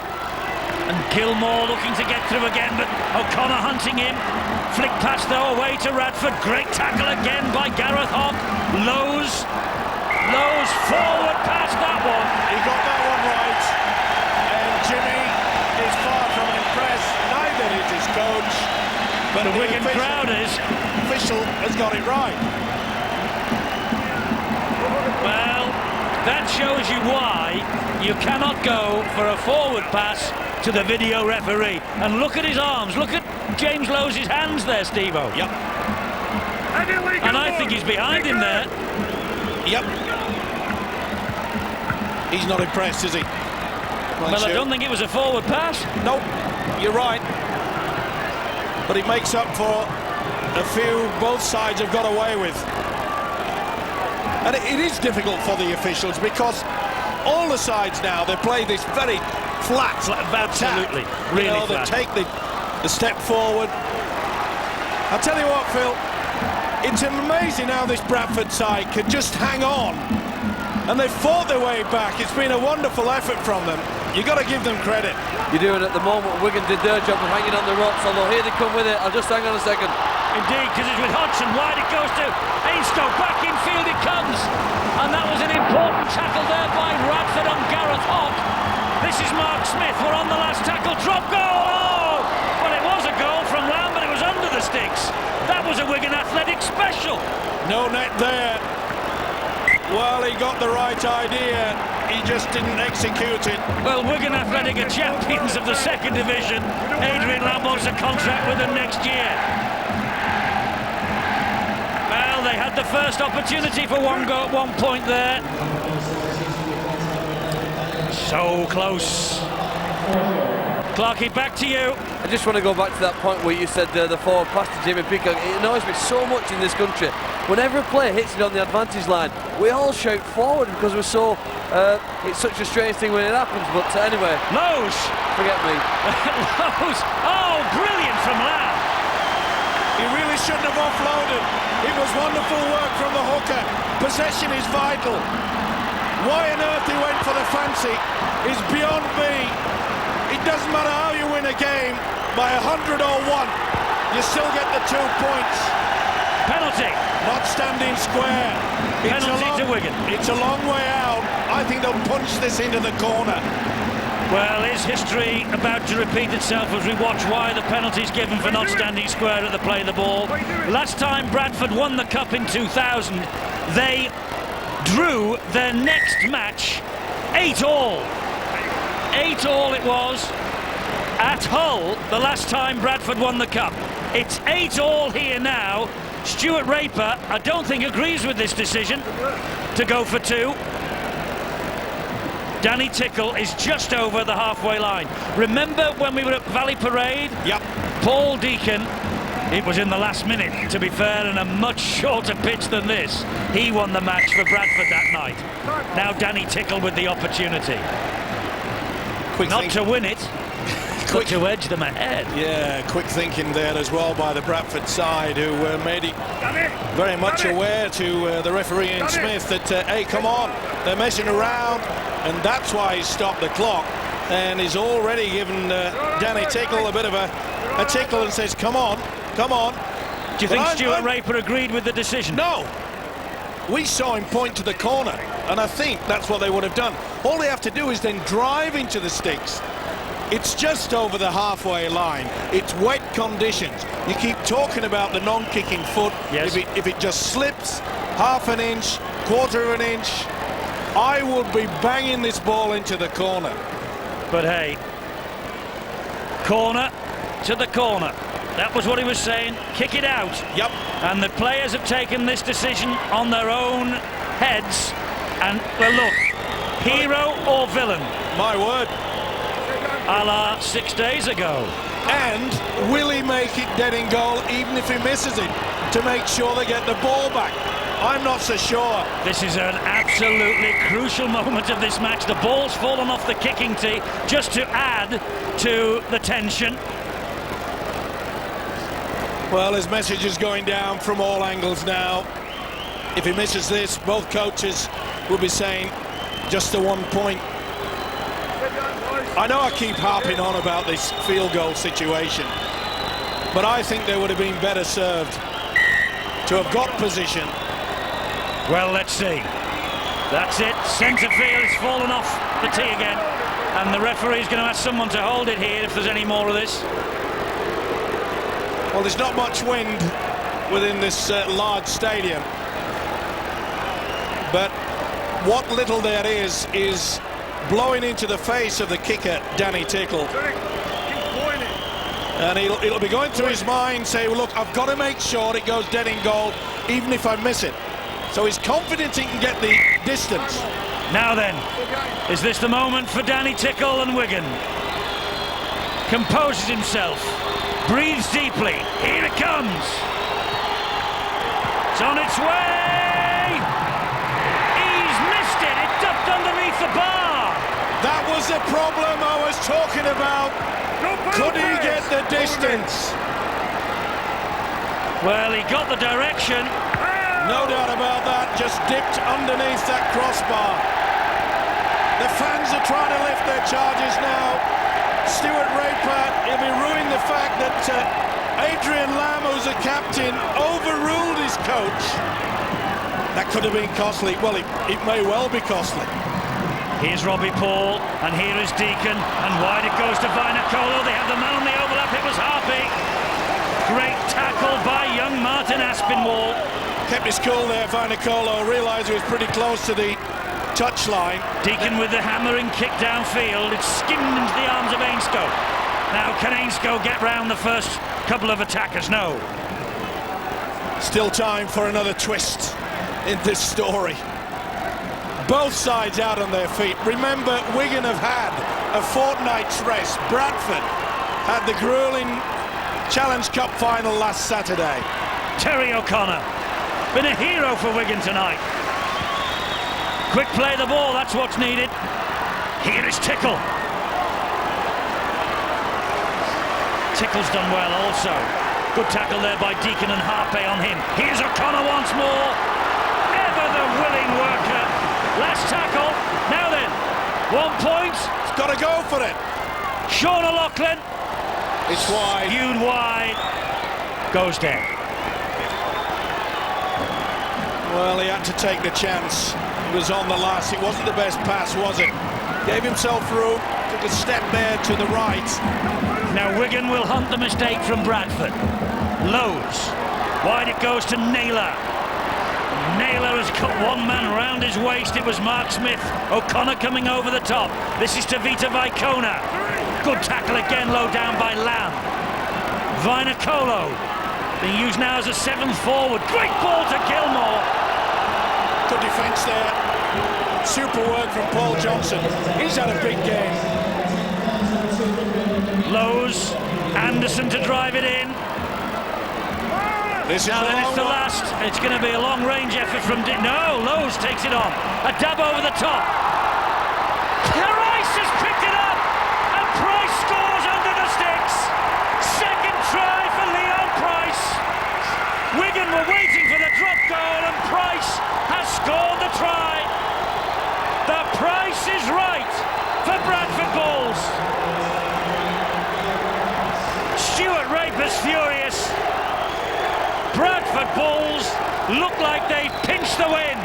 And Gilmore looking to get through again, but O'Connor hunting him. Flick pass though away to Radford. Great tackle again by Gareth Hock. Lowe's forward pass, that one. He got that one right. And Jimmy is far from impressed. Neither is his coach. But the Wigan crowd is. Official has got it right. Well, that shows you why you cannot go for a forward pass to the video referee. And look at his arms. Look at James Lowe's hands there, Steve-O. Yep. And I think he's behind him there. Yep. He's not impressed, is he? Well, I don't think it was a forward pass. Nope, you're right. But it makes up for a few both sides have got away with. And it is difficult for the officials because all the sides now, they play this very flat absolutely attack. Really you know, flat. They take the step forward. I'll tell you what, Phil, it's amazing how this Bradford side could just hang on, and they fought their way back. It's been a wonderful effort from them. You've got to give them credit. You do, and at the moment Wigan did their job of hanging on the ropes, although here they come with it. I'll just hang on a second. Indeed, because it's with Hodgson. Wide it goes to Ainstow. Back in field it comes. And that was an important tackle there by Radford on Gareth Hock. This is Mark Smith. We're on the last tackle. Drop goal. Oh! Well, it was a goal from Lamb, but it was under the sticks. That was a Wigan Athletic special. No net there. Well, he got the right idea. He just didn't execute it. Well, Wigan Athletic are champions of the second division. Adrian Lamb wants a contract with them next year. Well, they had the first opportunity for one point there. So close. Clarkie, back to you. I just want to go back to that point where you said the forward pass to Jimmy Peacock. It annoys me so much in this country. Whenever a player hits it on the advantage line, we all shout forward because we're so... it's such a strange thing when it happens, but anyway. Lowe's. Forget me. Lowe's. Oh, brilliant from Lamb. He really shouldn't have offloaded. It was wonderful work from the hooker. Possession is vital. Why on earth he went for the fancy is beyond me. It doesn't matter how you win a game, by 100 or 1, you still get the 2 points. Penalty. Not standing square. Penalty to Wigan. It's a long way out. I think they'll punch this into the corner. Well, is history about to repeat itself as we watch why the penalty's given for not standing square at the play of the ball? Last time Bradford won the cup in 2000, they drew their next match 8-all. 8-all it was at Hull the last time Bradford won the cup. It's 8-all here now. Stuart Raper, I don't think, agrees with this decision to go for 2. Danny Tickle is just over the halfway line. Remember when we were at Valley Parade? Yep. Paul Deacon, it was in the last minute, to be fair, and a much shorter pitch than this. He won the match for Bradford that night. Now Danny Tickle with the opportunity. Not to win it, but to edge them ahead. Yeah, quick thinking there as well by the Bradford side, who made it very much aware to the referee Ian Smith that, hey, come on, they're messing around, and that's why he stopped the clock, and he's already given Danny Tickle a bit of a tickle and says, come on, come on. Do you think Stuart Raper agreed with the decision? No. We saw him point to the corner, and I think that's what they would have done. All they have to do is then drive into the sticks. It's just over the halfway line. It's wet conditions. You keep talking about the non-kicking foot. Yes. If it just slips half an inch, quarter of an inch, I would be banging this ball into the corner. But hey, corner to the corner. That was what he was saying. Kick it out. Yep. And the players have taken this decision on their own heads. And, well, look, hero or villain? My word. A la 6 days ago. And will he make it dead in goal even if he misses it to make sure they get the ball back? I'm not so sure. This is an absolutely crucial moment of this match. The ball's fallen off the kicking tee just to add to the tension. Well, his message is going down from all angles now. If he misses this, both coaches will be saying just the 1 point. I know I keep harping on about this field goal situation, but I think they would have been better served to have got position. Well, let's see. That's it. Centre field has fallen off the tee again, and the referee's going to ask someone to hold it here if there's any more of this. Well, there's not much wind within this large stadium, but what little there is blowing into the face of the kicker, Danny Tickle. And it'll be going through his mind, say, well, look, I've got to make sure it goes dead in goal, even if I miss it. So he's confident he can get the distance. Now then, is this the moment for Danny Tickle and Wigan? Composes himself, breathes deeply. Here it comes. It's on its way. He's missed it. It ducked underneath the bar. That was the problem I was talking about. Could he get the distance? Well, he got the direction. No doubt about that, just dipped underneath that crossbar. The fans are trying to lift their charges now. Stuart Raper, he'll be ruining the fact that Adrian Lamb, who's a captain, overruled his coach. That could have been costly. Well, it may well be costly. Here's Robbie Paul, and here is Deacon, and wide it goes to Vinacolo. They have the man on the overlap. It was Harpy. Great tackle by young Martin Aspinwall. Kept his cool there, Vinacolo. Realised he was pretty close to the touchline. Deacon with the hammering kick downfield. It's skimmed into the arms of Ainscough. Now, can Ainscough get round the first couple of attackers? No. Still time for another twist in this story. Both sides out on their feet. Remember, Wigan have had a fortnight's rest. Bradford had the grueling Challenge Cup final last Saturday. Terry O'Connor, been a hero for Wigan tonight. Quick play the ball, that's what's needed. Here is Tickle. Tickle's done well also. Good tackle there by Deacon and Harpy on him. Here's O'Connor once more. Ever the willing worker. Last tackle. Now then, 1 point. He's got to go for it. Sean O'Loughlin. It's wide. Viewed wide. Goes down. Well, he had to take the chance. It was on the last. It wasn't the best pass, was it? Gave himself room. Took a step there to the right. Now Wigan will hunt the mistake from Bradford. Lowe's. Wide it goes to Naylor. Naylor has cut one man round his waist. It was Mark Smith. O'Connor coming over the top. This is to Vita Vicona. Good tackle again, low down by Lamb. Vinacolo being used now as a seventh forward. Great ball to Gilmore. Good defence there. Super work from Paul Johnson. He's had a big game. Lowe's, Anderson to drive it in. This is Now then, it's the last. It's going to be a long-range effort from... No, Lowe's takes it on. A dab over the top. Price has picked it up, and Price scores under the sticks. Second try for Leon Price. Wigan were waiting for the drop goal, and Price has scored the try. The price is right for Bradford Bulls. Stuart Raper's furious. Bradford Bulls look like they pinched the win.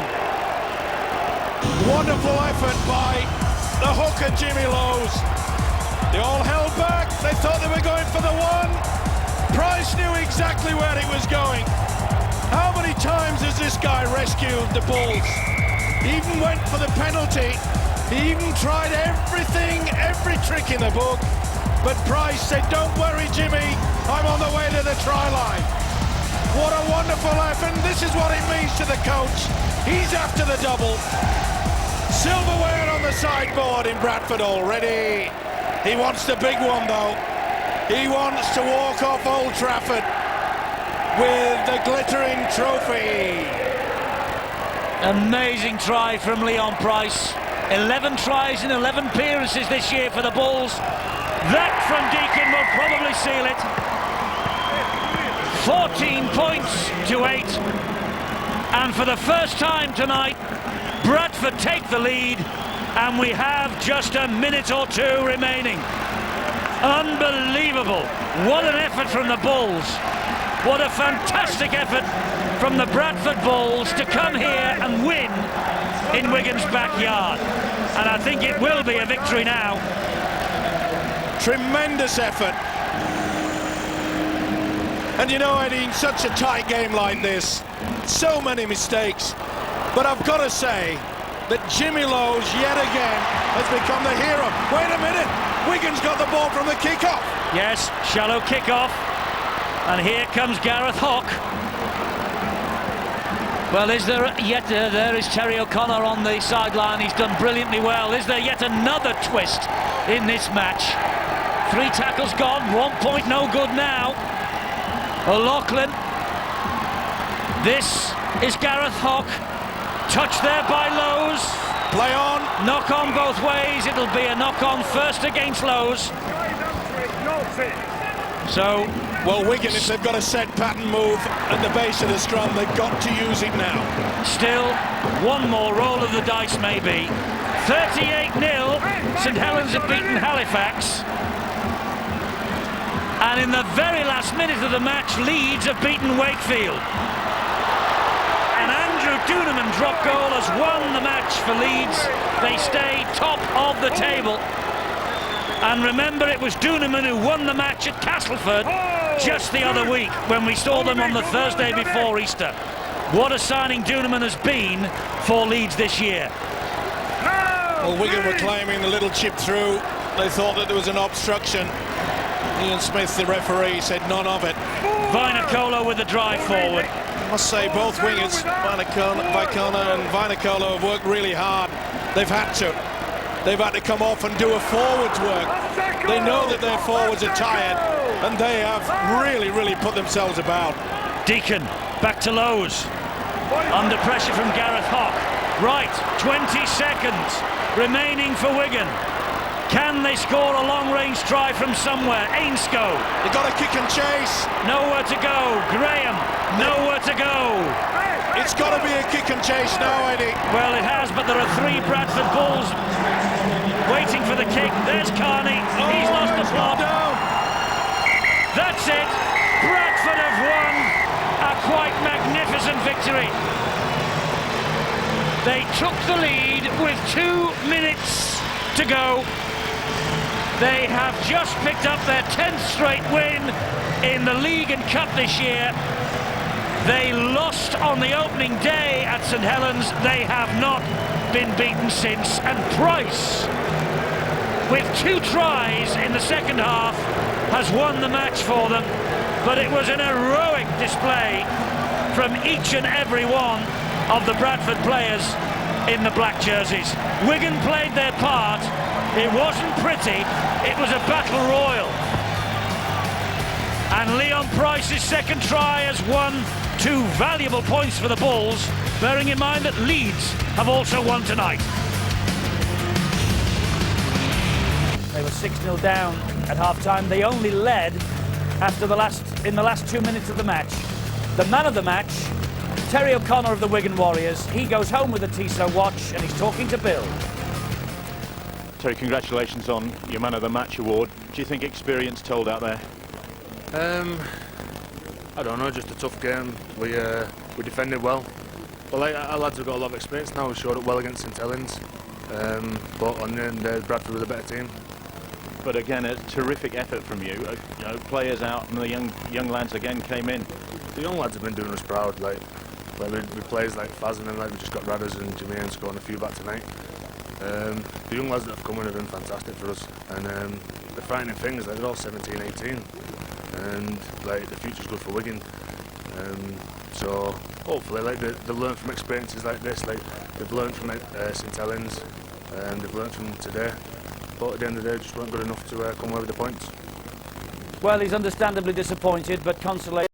Wonderful effort by The hooker, Jimmy Lowe's. They all held back. They thought they were going for the one. Price knew exactly where it was going. How many times has this guy rescued the Bulls? He even went for the penalty. He even tried everything, every trick in the book. But Price said, don't worry, Jimmy, I'm on the way to the try line. What a wonderful effort. This is what it means to the coach. He's after the double. Silverware on the sideboard in Bradford already. He wants the big one, though. He wants to walk off Old Trafford with the glittering trophy. Amazing try from Leon Price. 11 tries in 11 appearances this year for the Bulls. That from Deacon will probably seal it. 14 points to 8. And for the first time tonight, Bradford take the lead, and we have just a minute or two remaining. Unbelievable. What an effort from the Bulls. What a fantastic effort from the Bradford Bulls to come here and win in Wigan's backyard. And I think it will be a victory now. Tremendous effort. And you know, Eddie, in such a tight game like this, so many mistakes. But I've got to say that Jimmy Lowe's yet again has become the hero. Wait a minute, Wigan's got the ball from the kickoff. Yes, shallow kickoff. And here comes Gareth Hock. Well, is there yet there is Terry O'Connor on the sideline. He's done brilliantly well. Is there yet another twist in this match? 3 tackles gone, 1 point no good now. O'Loughlin. This is Gareth Hock. Touch there by Lowe's. Play on. Knock on both ways. It'll be a knock on first against Lowe's. So, well, Wigan, if they've got a set pattern move at the base of the scrum, they've got to use it now. Still, one more roll of the dice maybe. 38-0, St Helens have beaten Halifax. And in the very last minute of the match, Leeds have beaten Wakefield. And Andrew Duneman drop goal has won the match for Leeds. They stay top of the table. And remember, it was Duneman who won the match at Castleford just the other week when we saw them on the Thursday before Easter. What a signing Duneman has been for Leeds this year. Well, Wigan were claiming the little chip through. They thought that there was an obstruction. Ian Smith, the referee, said none of it. Vinocola with the drive forward. I must say, both wingers, Vinocola and Vinocola, have worked really hard. They've had to. They've had to come off and do a forwards work. They know that their forwards are tired, and they have really put themselves about. Deacon, back to Lowe's. Under pressure from Gareth Hock. Right, 20 seconds remaining for Wigan. Can they score a long-range try from somewhere? Ainscough. They've got a kick and chase. Nowhere to go. Graham, nowhere to go. It's got to be a kick and chase now, Eddie. Well, it has, but there are 3 Bradford Bulls waiting for the kick. There's Carney. He's lost the plot. That's it. Bradford have won a quite magnificent victory. They took the lead with 2 minutes to go. They have just picked up their 10th straight win in the league and cup this year. They lost on the opening day at St Helens. They have not been beaten since. And Price, with 2 tries in the second half, has won the match for them. But it was an heroic display from each and every one of the Bradford players in the black jerseys. Wigan played their part. It wasn't pretty. It was a battle royal. And Leon Price's second try has won 2 valuable points for the Bulls, bearing in mind that Leeds have also won tonight. They were 6-0 down at half-time. They only led in the last 2 minutes of the match. The man of the match, Terry O'Connor of the Wigan Warriors. He goes home with a Tissot watch, and he's talking to Bill. Terry, congratulations on your Man of the Match award. Do you think experience told out there? I don't know, just a tough game. We defended well. But like, our lads have got a lot of experience now. We showed up well against St Helens. But on the end, Bradford were the better team. But again, a terrific effort from you. You know, players out and the young lads again came in. The young lads have been doing us proud. Like with players like Faz and then we just got Radders and Jermaine scoring a few back tonight. The young lads that have come in have been fantastic for us. And the frightening thing is they're all 17, 18, and like the future's good for Wigan. So hopefully, like they've learned from experiences like this. Like they've learned from St Helens, and they've learned from today. But at the end of the day, just weren't good enough to come away with the points. Well, he's understandably disappointed, but consolation.